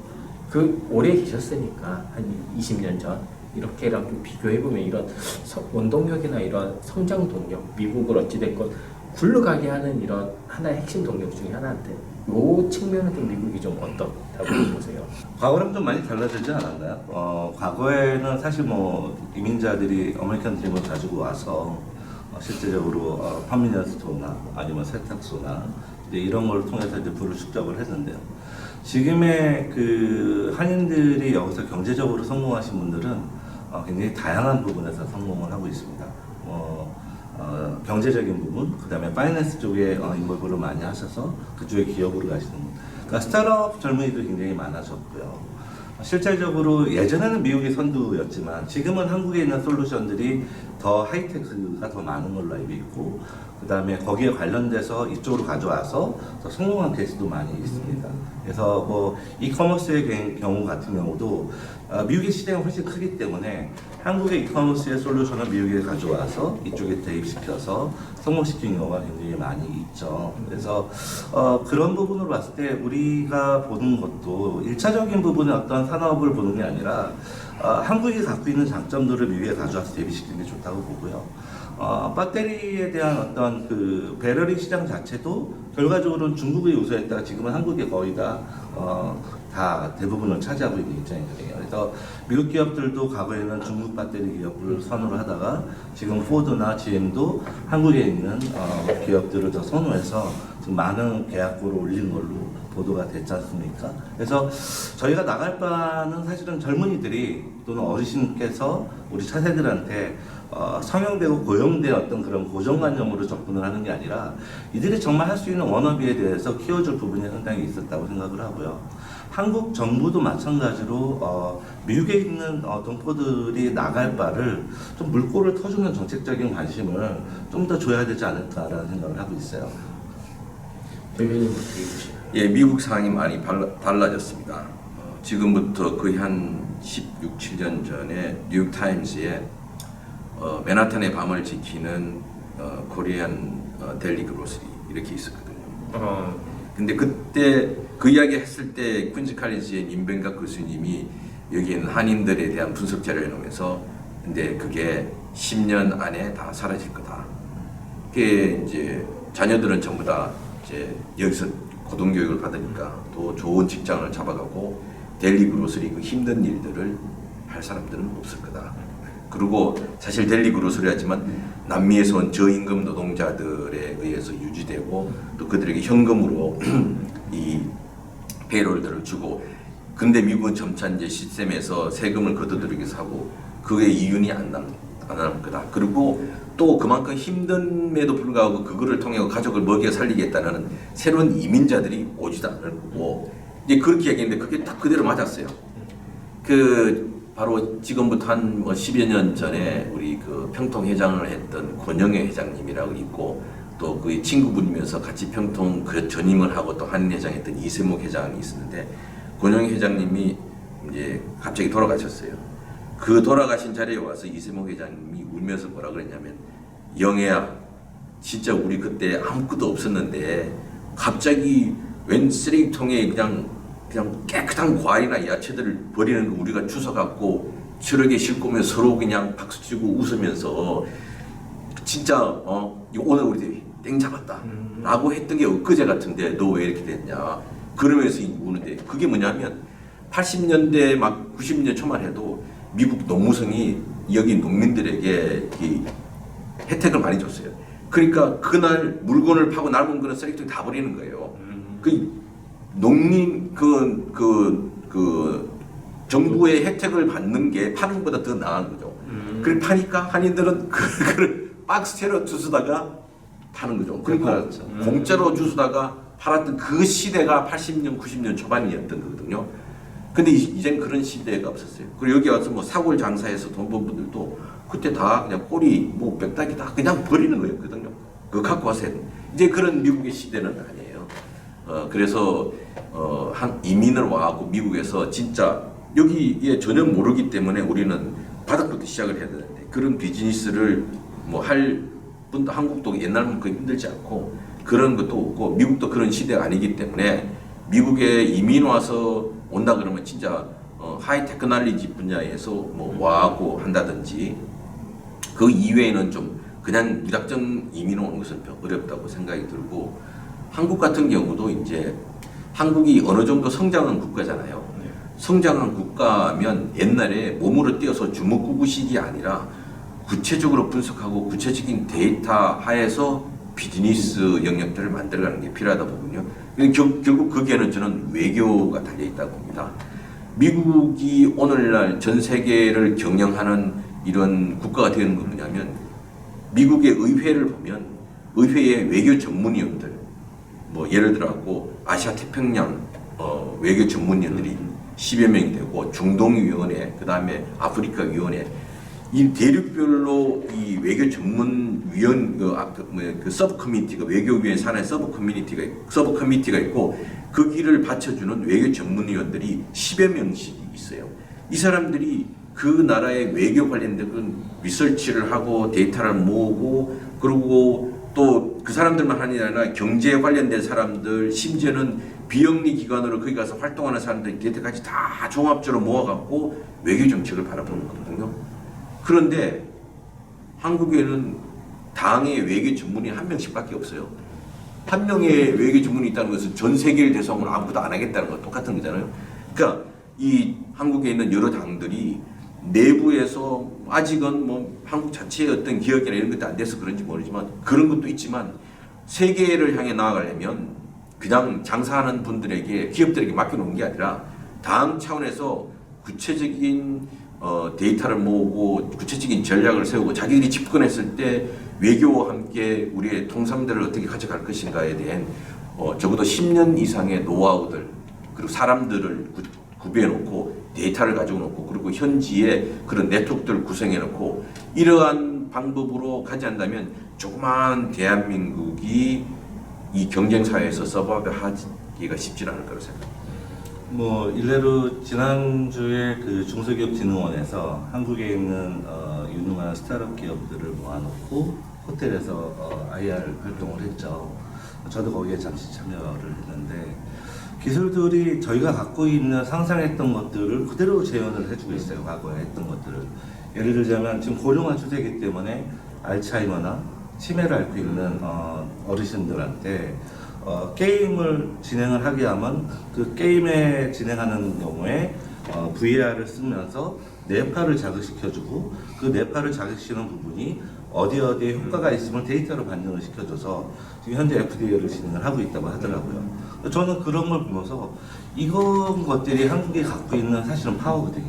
그 오래 계셨으니까 한 20년 전 이렇게랑 좀 비교해보면 이런 원동력이나 이런 성장 동력 미국을 어찌됐건 굴러가게 하는 이런 하나의 핵심 동력 중에 하나인데 이 측면은 좀 미국이 좀 어떻다고 보세요? 과거랑 좀 많이 달라지지 않았나요? 과거에는 사실 뭐 이민자들이 아메리칸 드림을 가지고 와서 실제적으로 컨비니언스스토어나 아니면 세탁소나 이제 이런 걸 통해서 이제 부를 축적을 했는데요. 지금의 그 한인들이 여기서 경제적으로 성공하신 분들은 굉장히 다양한 부분에서 성공을 하고 있습니다. 경제적인 부분, 그 다음에 파이낸스 쪽에 인볼브를 많이 하셔서 그쪽에 기업으로 가시는 분. 그러니까 스타트업 젊은이도 굉장히 많아졌고요. 실질적으로 예전에는 미국이 선두였지만 지금은 한국에 있는 솔루션들이 더 하이테크가 더 많은 걸로 알고 있고 그 다음에 거기에 관련돼서 이쪽으로 가져와서 더 성공한 케이스도 많이 있습니다. 그래서 뭐 이커머스의 경우 같은 경우도 미국의 시장이 훨씬 크기 때문에 한국의 이커머스의 솔루션을 미국에 가져와서 이쪽에 대입시켜서 성공시킨 경우가 굉장히 많이 있죠. 그래서 그런 부분으로 봤을 때 우리가 보는 것도 1차적인 부분의 어떤 산업을 보는 게 아니라 한국이 갖고 있는 장점들을 미국에 가져와서 대비시키는 게 좋다고 보고요. 배터리에 대한 어떤 그 배터리 시장 자체도 결과적으로는 중국의 우세했다가 지금은 한국이 거의 다 대부분을 차지하고 있는 입장이거든요. 그래서 미국 기업들도 과거에는 중국 배터리 기업을 선호를 하다가 지금 포드나 GM도 한국에 있는 기업들을 더 선호해서 좀 많은 계약고를 올린 걸로 보도가 됐지 않습니까? 그래서 저희가 나갈 바는 사실은 젊은이들이 또는 어르신께서 우리 차세들한테 성형되고 고용된 어떤 그런 고정관념으로 접근을 하는 게 아니라 이들이 정말 할 수 있는 워너비에 대해서 키워줄 부분이 상당히 있었다고 생각을 하고요. 한국 정부도 마찬가지로 미국에 있는 동포들이 나갈 바를 좀 물꼬를 터주는 정책적인 관심을 좀 더 줘야 되지 않을까라는 생각을 하고 있어요. 대변인 어떻게 보시나요? 예, 미국 상황이 많이 달라졌습니다. 지금부터 거의 한 16, 17년 전에 뉴욕타임스에 맨하탄의 밤을 지키는 코리안 델리 그로서리 이렇게 있었거든요. 근데 그때 그 이야기 했을 때 퀸즈 칼리지의 님벤가 교수님이 여기에는 한인들에 대한 분석 자료를 해놓으면서 근데 그게 10년 안에 다 사라질 거다. 그게 이제 자녀들은 전부 다 이제 여기서 고등교육을 받으니까 또 좋은 직장을 잡아가고 델리 그로서리 그 힘든 일들을 할 사람들은 없을 거다. 그리고 사실 델리 그로서리 하지만 남미에서 온 저임금 노동자들에 의해서 유지되고 또 그들에게 현금으로 이 페이롤들을 주고 근데 미국은 점차 이제 시스템에서 세금을 거둬들이기 위해서 하고 그게 이윤이 안 남을 거다. 그리고 또 그만큼 힘듦에도 불구하고 그거를 통해 가족을 먹여 살리겠다는 새로운 이민자들이 오지도 않을 거고 이제 그렇게 얘기했는데 그게 딱 그대로 맞았어요. 바로 지금부터 한 10여 년 전에 우리 그 평통 회장을 했던 권영애 회장님이라고 있고 또 그 친구분이면서 같이 평통 그 전임을 하고 또 한인 회장 했던 이세목 회장이 있었는데 권영애 회장님이 이제 갑자기 돌아가셨어요. 그 돌아가신 자리에 와서 이세목 회장님이 울면서 뭐라 그랬냐면 영애야 진짜 우리 그때 아무것도 없었는데 갑자기 웬 쓰레기통에 그냥 깨끗한 과일이나 야채들을 버리는 우리가 주워갖고 트럭에 싣고 오면 서로 그냥 박수치고 웃으면서 진짜 오늘 우리 땡 잡았다 라고 했던 게 엊그제 같은데 너 왜 이렇게 됐냐 그러면서 우는데 그게 뭐냐면 80년대 막 90년대 초만 해도 미국 농무성이 여기 농민들에게 이 혜택을 많이 줬어요. 그러니까 그날 물건을 파고 남은 거는 쓰레기통에 다 버리는 거예요. 농민 정부의 혜택을 받는 게 파는 것보다 더 나은 거죠. 그걸 파니까 한인들은 그걸 박스채로 주스다가 파는 거죠. 그러니까 공짜로 주스다가 팔았던 그 시대가 80년, 90년 초반이었던 거거든요. 근데 이젠 그런 시대가 없었어요. 그리고 여기 와서 뭐 사골 장사해서 돈 번 분들도 그때 다 그냥 꼬리, 뭐 뼈다귀 다 그냥 버리는 거였거든요. 그거 갖고 와서 이제 그런 미국의 시대는 아니에요. 그래서 한 이민을 와갖고 미국에서 진짜 여기에 전혀 모르기 때문에 우리는 바닥부터 시작을 해야 되는데 그런 비즈니스를 뭐 할 분도 한국도 옛날만큼 힘들지 않고 그런 것도 없고 미국도 그런 시대가 아니기 때문에 미국에 이민 와서 온다 그러면 진짜 하이 테크놀로지 분야에서 뭐 와하고 한다든지 그 이외에는 좀 그냥 무작정 이민 오는 것은 어렵다고 생각이 들고 한국 같은 경우도 이제 한국이 어느 정도 성장한 국가잖아요. 네. 성장한 국가면 옛날에 몸으로 뛰어서 주먹구구식이 아니라 구체적으로 분석하고 구체적인 데이터 하에서 비즈니스 영역들을 만들어가는 게 필요하다 보군요. 결국 거기에는 저는 외교가 달려있다고 봅니다. 미국이 오늘날 전 세계를 경영하는 이런 국가가 되는 건 뭐냐면 미국의 의회를 보면 의회의 외교 전문위원들 뭐 예를 들어갖고 아시아 태평양 외교 전문위원들이 10여 명이 되고 중동위원회 그 다음에 아프리카 위원회 이 대륙별로 이 외교 전문위원 그 서브 커뮤니티가 외교위원회 산하의 서브 커뮤니티가 있고 그 길을 받쳐주는 외교 전문위원들이 10여 명씩 있어요. 이 사람들이 그 나라의 외교 관련된 리서치를 하고 데이터를 모으고 그리고 또 그 사람들만 하는 게 아니라 경제에 관련된 사람들 심지어는 비영리 기관으로 거기 가서 활동하는 사람들 데이터까지 다 종합적으로 모아갖고 외교 정책을 바라보는 거거든요. 그런데 한국에는 당의 외교 전문의 한 명씩밖에 없어요. 한 명의 외교 전문이 있다는 것은 전 세계를 대상으로 아무것도 안 하겠다는 거 똑같은 거잖아요. 그러니까 이 한국에 있는 여러 당들이 내부에서 아직은 뭐 한국 자체의 어떤 기업이나 이런 것도 안 돼서 그런지 모르지만 그런 것도 있지만 세계를 향해 나아가려면 그냥 장사하는 분들에게 기업들에게 맡겨놓은 게 아니라 당 차원에서 구체적인 데이터를 모으고 구체적인 전략을 세우고 자기들이 집권했을 때 외교와 함께 우리의 통상들을 어떻게 가져갈 것인가에 대한 적어도 10년 이상의 노하우들 그리고 사람들을 구비해놓고 데이터를 가지고 놓고 그리고 현지에 그런 네트워크들을 구성해놓고 이러한 방법으로 가지 않는다면 조그마한 대한민국이 이 경쟁사회에서 서바이브하기가 쉽지 않을 거라고 생각합니다. 뭐 일례로 지난주에 그 중소기업진흥원에서 한국에 있는 유능한 스타트업 기업들을 모아놓고 호텔에서 IR 활동을 했죠. 저도 거기에 잠시 참여를 했는데 기술들이 저희가 갖고 있는 상상했던 것들을 그대로 재현을 해주고 있어요. 과거에 했던 것들을. 예를 들자면 지금 고령화 추세이기 때문에 알츠하이머나 치매를 앓고 있는 어르신들한테 게임을 진행을 하게 하면 그 게임에 진행하는 경우에 VR을 쓰면서 뇌파를 자극시켜주고 그 뇌파를 자극시키는 부분이 어디에 효과가 있으면 데이터로 반영을 시켜줘서 지금 현재 FDA를 진행을 하고 있다고 하더라고요. 저는 그런 걸 보면서 이런 것들이 한국이 갖고 있는 사실은 파워거든요.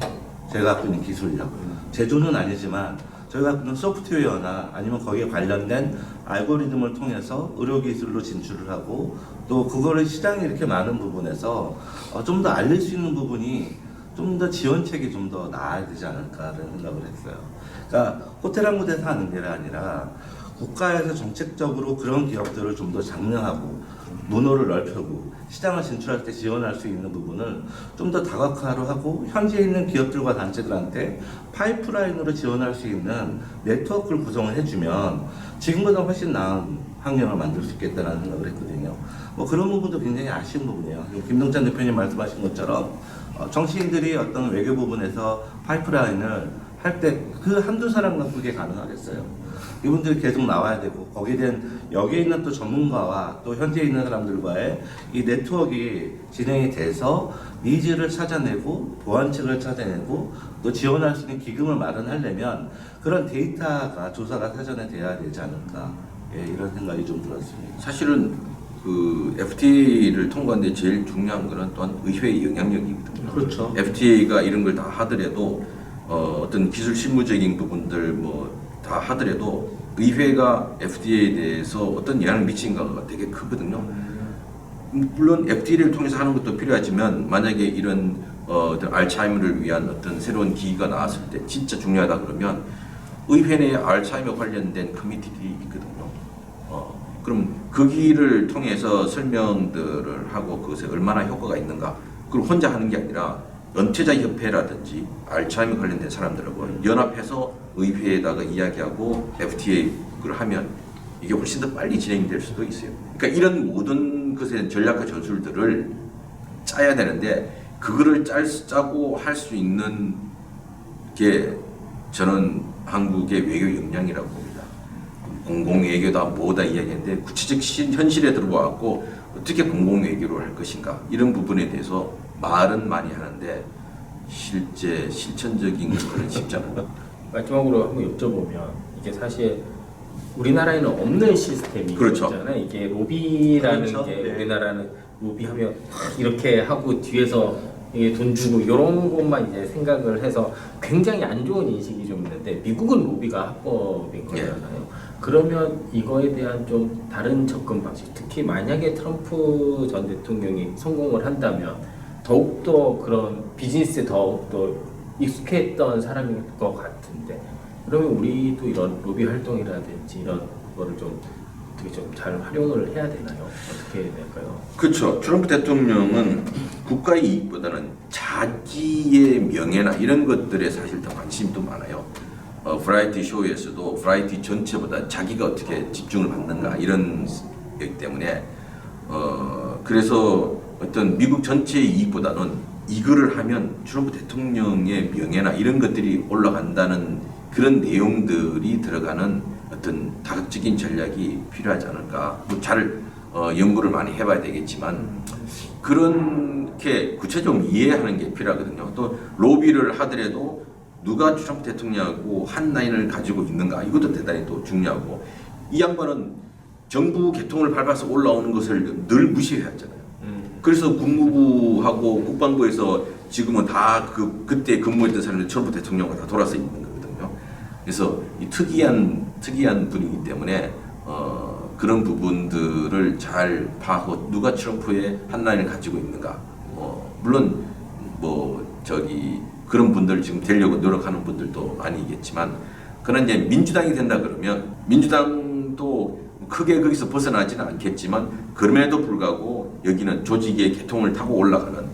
제가 갖고 있는 기술력. 제조는 아니지만 저희가 갖고 있는 소프트웨어나 아니면 거기에 관련된 알고리즘을 통해서 의료기술로 진출을 하고 또 그거를 시장이 이렇게 많은 부분에서 좀 더 알릴 수 있는 부분이 좀 더 지원책이 좀 더 나아야 되지 않을까라는 생각을 했어요. 그러니까 호텔 한 군데서 하는 게 아니라 국가에서 정책적으로 그런 기업들을 좀 더 장려하고 문호를 넓히고 시장을 진출할 때 지원할 수 있는 부분을 좀 더 다각화로 하고 현지에 있는 기업들과 단체들한테 파이프라인으로 지원할 수 있는 네트워크를 구성을 해주면 지금보다 훨씬 나은 환경을 만들 수 있겠다는 생각을 했거든요. 뭐 그런 부분도 굉장히 아쉬운 부분이에요. 김동찬 대표님 말씀하신 것처럼 정치인들이 어떤 외교 부분에서 파이프라인을 할 때 그 한두 사람 갖고 그게 가능하겠어요. 이분들이 계속 나와야 되고 거기에 대한 여기에 있는 또 전문가와 또 현지에 있는 사람들과의 이 네트워크가 진행이 돼서 니즈를 찾아내고 보완책을 찾아내고 또 지원할 수 있는 기금을 마련하려면 그런 데이터가 조사가 사전에 돼야 되지 않을까 이런 생각이 좀 들었습니다. 사실은 그 FTA를 통과한 데 제일 중요한 거는 또한 의회의 영향력이거든요. 그렇죠. FTA가 이런 걸 다 하더라도 어떤 기술 실무적인 부분들 뭐 다 하더라도 의회가 FTA에 대해서 어떤 영향을 미친가가 되게 크거든요. 물론 FTA를 통해서 하는 것도 필요하지만 만약에 이런 어떤 알츠하이머를 위한 어떤 새로운 기기가 나왔을 때 진짜 중요하다 그러면 의회 내에 알츠하이머 관련된 커미티들이 있거든요. 그럼 그 길을 통해서 설명들을 하고 그것에 얼마나 효과가 있는가 그걸 혼자 하는 게 아니라 은퇴자 협회라든지 알츠하이머 관련된 사람들하고 연합해서 의회에다가 이야기하고 FTA를 하면 이게 훨씬 더 빨리 진행될 수도 있어요. 그러니까 이런 모든 것의 전략과 전술들을 짜야 되는데 그거를 짜고 할 수 있는 게 저는 한국의 외교 역량이라고 봅니다. 공공외교다 뭐다 이야기했는데 구체적 현실에 들어와갖고 어떻게 공공외교를 할 것인가 이런 부분에 대해서 말은 많이 하는데 실제 실천적인 것은 쉽지 않아요. 마지막으로 한번 여쭤보면 이게 사실 우리나라에는 없는 시스템이잖아요. 그렇죠. 이게 로비라는 그렇죠. 게 네. 우리나라는 로비하면 이렇게 하고 뒤에서 이게 돈 주고 이런 것만 이제 생각을 해서 굉장히 안 좋은 인식이 좀 있는데 미국은 로비가 합법인 거잖아요. 그러면 이거에 대한 좀 다른 접근 방식, 특히 만약에 트럼프 전 대통령이 성공을 한다면 더욱더 그런 비즈니스에 더욱더 익숙했던 사람일 것 같은데 그러면 우리도 이런 로비 활동이라든지 이런 거를 좀 어떻게 좀 잘 활용을 해야 되나요? 어떻게 해야 될까요? 그렇죠. 트럼프 대통령은 국가의 이익보다는 자기의 명예나 이런 것들에 사실 더 관심이 더 많아요. 브라이티 쇼에서도 브라이티 전체보다 자기가 어떻게 집중을 받는가 이런 거기 때문에 그래서 어떤 미국 전체의 이익보다는 이거를 하면 트럼프 대통령의 명예나 이런 것들이 올라간다는 그런 내용들이 들어가는 어떤 다각적인 전략이 필요하지 않을까. 뭐 잘 연구를 많이 해봐야 되겠지만 그렇게 구체적으로 이해하는 게 필요하거든요. 또 로비를 하더라도 누가 트럼프 대통령하고 한 라인을 가지고 있는가 이것도 대단히 또 중요하고 이 양반은 정부 개통을 밟아서 올라오는 것을 늘 무시해왔잖아요. 그래서 국무부하고 국방부에서 지금은 다 그때 근무했던 사람들 트럼프 대통령과 다 돌아서 있는 거거든요. 그래서 이 특이한 분이기 때문에 그런 부분들을 잘 파악하고 누가 트럼프의 한 라인을 가지고 있는가. 물론 그런 분들 지금 되려고 노력하는 분들도 많이 있겠지만 그런 이제 민주당이 된다 그러면 민주당도 크게 거기서 벗어나지는 않겠지만 그럼에도 불구하고 여기는 조직의 개통을 타고 올라가는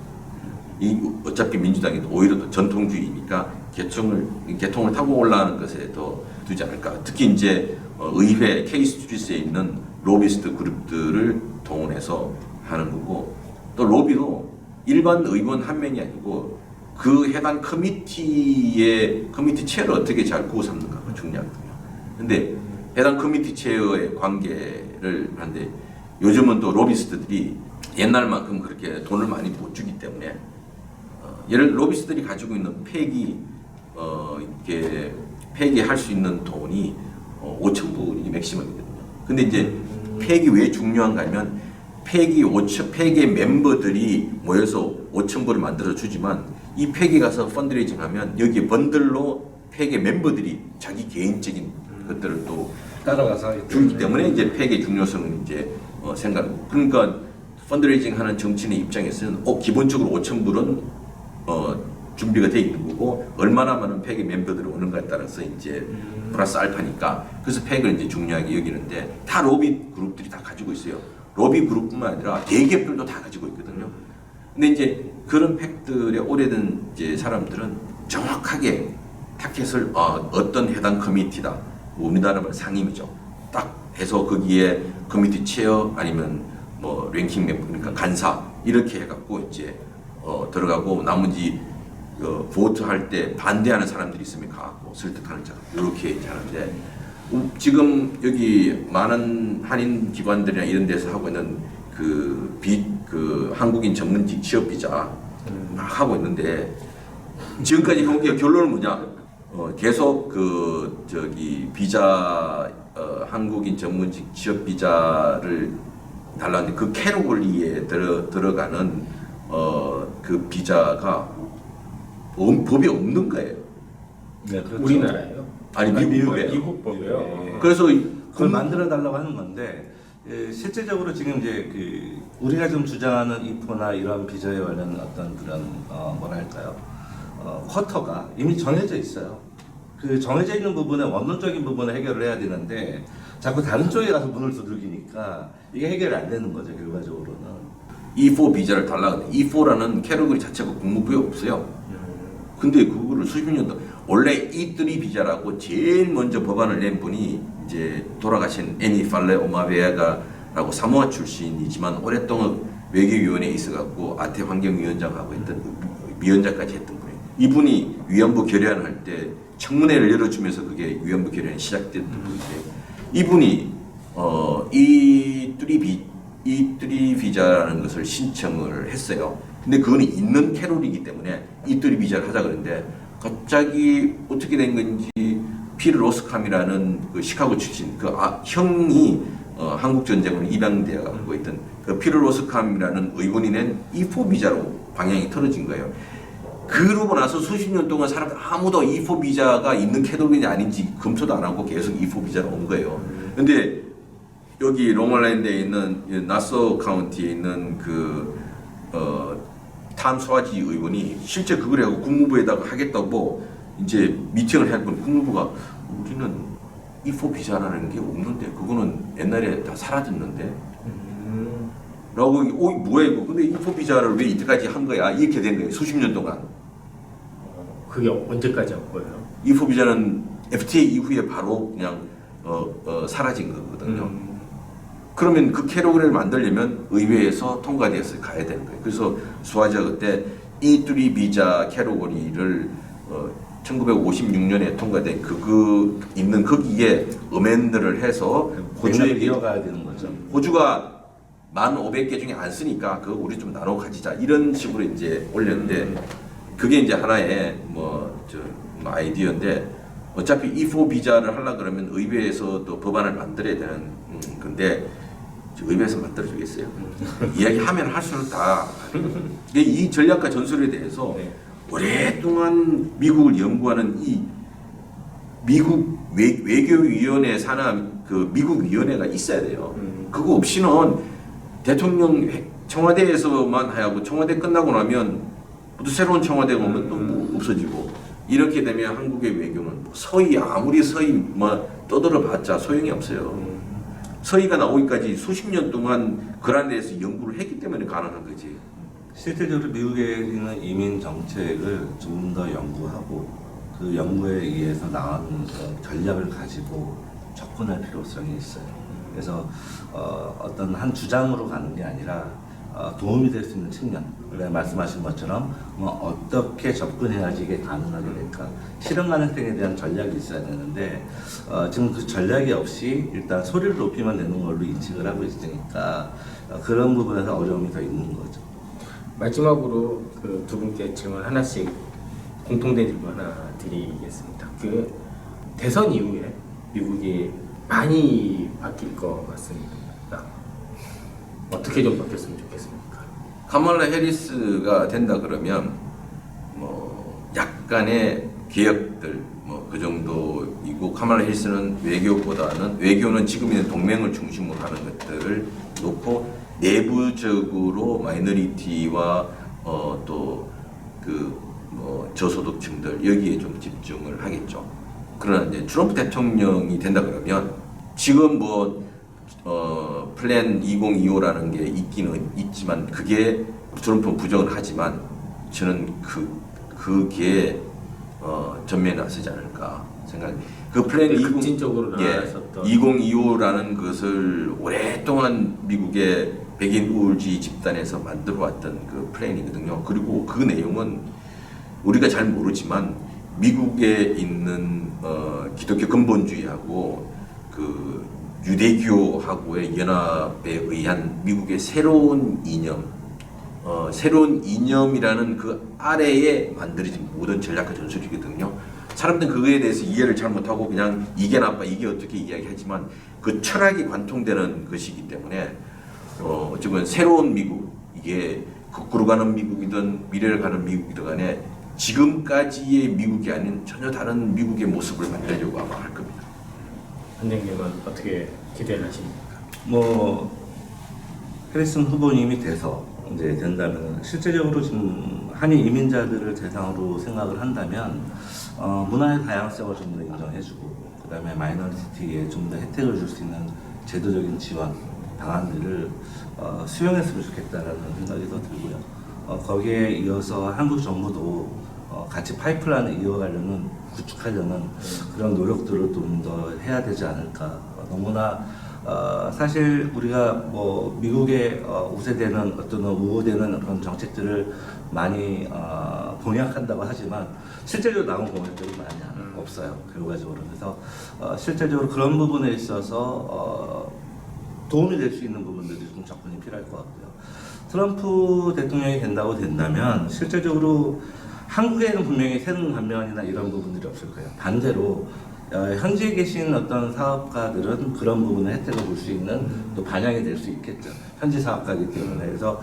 어차피 민주당이 오히려 더 전통주의니까 개통을 타고 올라가는 것에 더 두지 않을까. 특히 이제 의회 K-스트리트에 있는 로비스트 그룹들을 동원해서 하는 거고 또 로비도 일반 의원 한 명이 아니고 그 해당 커미티 체어를 어떻게 잘 구워 삼는가가 중요하거든요. 근데 해당 커미티 체어의 관계를 하는데 요즘은 또 로비스트들이 옛날만큼 그렇게 돈을 많이 못 주기 때문에 로비스트들이 가지고 있는 이렇게 폐기할 수 있는 돈이 5,000불이 맥시멈이거든요. 근데 이제 폐기 왜 중요한가 하면 폐기 멤버들이 모여서 5,000불을 만들어 주지만 이 폐기 가서 펀드레이징 하면 여기에 번들로 폐기 멤버들이 자기 개인적인 것들을 또 따라가서 주기 때문에 이제 폐기의 중요성을 이제 생각하고 그러니까 펀드레이징 하는 정치인의 입장에서는 기본적으로 5,000불은 준비가 돼 있는 거고 얼마나 많은 폐기 멤버들이 오는가에 따라서 이제 플러스 알파니까 그래서 폐기를 이제 중요하게 여기는데 다 로비 그룹들이 다 가지고 있어요. 로비 그룹뿐만 아니라 대기업들도 다 가지고 있거든요. 근데 이제 그런 팩들의 오래된 이제 사람들은 정확하게 타켓을 어떤 해당 커미티다. 우리나라 말 상임이죠. 딱 해서 거기에 커미티 체어 아니면 뭐 랭킹 멤버 그러니까 간사 이렇게 해갖고 이제 들어가고 나머지 보트 할 때 반대하는 사람들이 있으면 가고 설득하는 자 이렇게 하는데 지금 여기 많은 한인 기관들이나 이런 데서 하고 있는 그 한국인 전문직 취업 비자 막 하고 있는데 지금까지 한국의 결론은 뭐냐? 계속 비자 한국인 전문직 취업 비자를 달라는데 그 캐러골리에 들어가는 그 비자가 법이 없는 거예요. 네, 그렇죠. 우리나라예요? 아니 미국에. 미국 법이요. 예. 그래서 그걸 만들어 달라고 하는 건데 실제적으로 지금 이제 우리가 좀 주장하는 이포나 이런 비자에 관련 어떤 그런 뭐랄까요 쿼터가 이미 정해져 있어요. 그 정해져 있는 부분에 원론적인 부분을 해결을 해야 되는데 자꾸 다른 쪽에 가서 문을 두들기니까 이게 해결이 안 되는 거죠 결과적으로는. E4 비자를 달라고 하는데 E4라는 캐러거리 자체가 국무부에 없어요. 근데 그거를 수십 년도 원래 E3 비자라고 제일 먼저 법안을 낸 분이 이제 돌아가신 애니 팔레 오마베아가라고 사모아 출신이지만 오랫동안 외교위원회에 있어갖고 아태 환경위원장하고 했던 위원장까지 했던 분이에요. 이분이 위안부 결의안을 할 때 청문회를 열어주면서 그게 위안부 결의안이 시작됐던 분인데 이분이 E3 비자라는 것을 신청을 했어요. 근데 그거는 있는 캐롤이기 때문에 E3 비자를 하자 그랬는데 갑자기 어떻게 된 건지 피를 로스캄이라는 그 시카고 출신 그 형이 한국 전쟁으로 입양되어 가고 있던 그 피를 로스캄이라는 의원이 낸 E4 비자로 방향이 틀어진 거예요. 그러고 나서 수십 년 동안 사람들 아무도 E4 비자가 있는 캐롤인지 아닌지 검토도 안 하고 계속 E4 비자로 온 거예요. 근데 여기 롱아일랜드에 있는 나소 카운티에 있는 탐 스와지 의원이 실제 그걸 하고 국무부에다가 하겠다고 이제 미팅을 했고 국무부가 우리는 E4 비자라는 게 없는데 그거는 옛날에 다 사라졌는데 라고 뭐야 이거 근데 E4 비자를 왜 이때까지 한 거야 이렇게 된 거예요. 수십 년 동안. 그게 언제까지 한 거예요? E4 비자는 FTA 이후에 바로 그냥 사라진 거거든요. 그러면 그 캐러그를 만들려면 의회에서 통과되어서 가야 되는 거예요. 그래서 수아지가 그때 E3 비자 캐러고리를 1956년에 통과된 있는 거기에 어멘드를 해서 호주에 이어가야 되는 거죠. 호주가 1,500개 중에 안 쓰니까 그거 우리 좀 나눠 가지자 이런 식으로 이제 올렸는데 그게 이제 하나의 아이디어인데 어차피 E4 비자를 하려 그러면 의회에서 또 법안을 만들어야 되는 건데 의회에서 만들어주겠어요. 이야기하면 할수록 다 이 전략과 전술에 대해서 네. 오랫동안 미국을 연구하는 이 미국 외교위원회 산하 그 미국 위원회가 있어야 돼요. 그거 없이는 대통령 청와대에서만 하고 청와대 끝나고 나면 또 새로운 청와대가 오면 또 뭐 없어지고 이렇게 되면 한국의 외교는 서희 아무리 서희 뭐 떠들어봤자 소용이 없어요. 서희가 나오기까지 수십 년 동안 그런 데에서 연구를 했기 때문에 가능한 거지. 실제적으로 미국에 있는 이민 정책을 좀 더 연구하고 그 연구에 의해서 나오는 전략을 가지고 접근할 필요성이 있어요. 그래서 어떤 한 주장으로 가는 게 아니라 도움이 될 수 있는 측면, 원래 말씀하신 것처럼 어떻게 접근해야지 이게 가능하게 될까, 실현 가능성에 대한 전략이 있어야 되는데 지금 그 전략이 없이 일단 소리를 높이면 되는 걸로 인식을 하고 있으니까 그런 부분에서 어려움이 더 있는 거죠. 마지막으로 그 두 분께 질문 하나씩 공통된 질문 하나 드리겠습니다. 그 대선 이후에 미국이 많이 바뀔 것 같습니다. 어떻게 좀 바뀌었으면 좋겠습니까? 카말라 해리스가 된다 그러면 뭐 약간의 개혁들 뭐 그 정도이고 카말라 해리스는 외교는 지금 있는 동맹을 중심으로 하는 것들을 놓고 내부적으로 마이너리티와 또 저소득층들 여기에 좀 집중을 하겠죠. 그러나 이제 트럼프 대통령이 된다 그러면 지금 플랜 2025라는 게 있기는 있지만 그게 트럼프는 부정을 하지만 저는 그게 전면에 나서지 않을까 생각합니다. 그 플랜 2025라는 것을 오랫동안 미국의 백인 우울주의 집단에서 만들어왔던 그 플랜이거든요. 그리고 그 내용은 우리가 잘 모르지만 미국에 있는 기독교 근본주의하고 그 유대교하고의 연합에 의한 미국의 새로운 이념이라는 그 아래에 만들어진 모든 전략과 전술이거든요. 사람들은 그거에 대해서 이해를 잘 못하고 그냥 이게 나빠 이게 어떻게 이야기하지만 그 철학이 관통되는 것이기 때문에 어쨌든 새로운 미국 이게 거꾸로 가는 미국이든 미래를 가는 미국이든 간에 지금까지의 미국이 아닌 전혀 다른 미국의 모습을 만들려고 아마 할 겁니다. 한정님은 어떻게 기대를 하십니까? 해리슨 후보님이 돼서 이제 된다면 실제적으로 지금 한인 이민자들을 대상으로 생각을 한다면 문화의 다양성을 좀 더 인정해주고 그다음에 마이너리티에 좀 더 혜택을 줄 수 있는 제도적인 지원 방안들을 수용했으면 좋겠다라는 생각이 더 들고요. 거기에 이어서 한국 정부도 같이 파이프라인을 구축하려는 그런 노력들을 좀 더 해야 되지 않을까. 너무나 사실 우리가 뭐 미국의 우세되는 어떤 우호되는 그런 정책들을 많이 공약한다고 하지만 실제로 나온 공약들이 많이 없어요. 결과적으로. 그래서 실제적으로 그런 부분에 있어서 도움이 될 수 있는 부분들이 좀 접근이 필요할 것 같고요. 트럼프 대통령이 된다면 실질적으로 한국에는 분명히 새로운 감면이나 이런 부분들이 없을 거예요. 반대로 현지에 계신 어떤 사업가들은 그런 부분의 혜택을 볼 수 있는 또 반영이 될 수 있겠죠. 현지 사업가이기 때문에. 그래서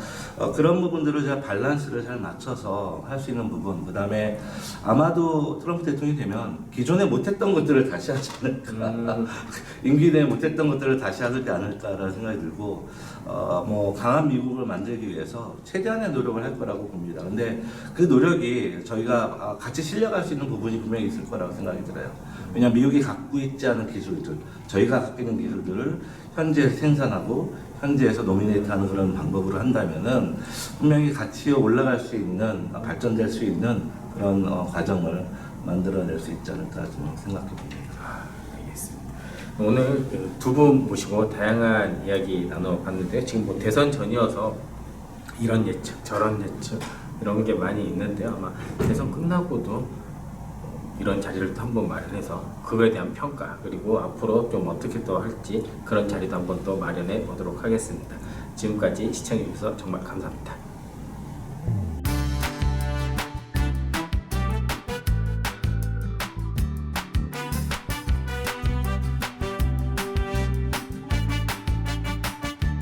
그런 부분들을 제가 밸런스를 잘 맞춰서 할 수 있는 부분. 그 다음에 아마도 트럼프 대통령이 되면 기존에 못했던 것들을 다시 하지 않을까. 임기 내에 못했던 것들을 다시 하지 않을까라는 생각이 들고, 뭐 강한 미국을 만들기 위해서 최대한의 노력을 할 거라고 봅니다. 근데 그 노력이 저희가 같이 실려갈 수 있는 부분이 분명히 있을 거라고 생각이 들어요. 왜냐하면 미국이 갖고 있지 않은 기술들, 저희가 갖고 있는 기술들을 현지에 생산하고 현지에서 노미네이트하는 그런 방법으로 한다면은 분명히 같이 올라갈 수 있는, 발전될 수 있는 그런 과정을 만들어낼 수 있지 않을까 좀 생각해 봅니다. 알겠습니다. 오늘 두 분 모시고 다양한 이야기 나눠봤는데 지금 뭐 대선 전이어서 이런 예측, 저런 예측 이런 게 많이 있는데요. 아마 대선 끝나고도 이런 자리를 또 한번 마련해서 그거에 대한 평가 그리고 앞으로 좀 어떻게 또 할지 그런 자리도 한번 또 마련해 보도록 하겠습니다. 지금까지 시청해 주셔서 정말 감사합니다.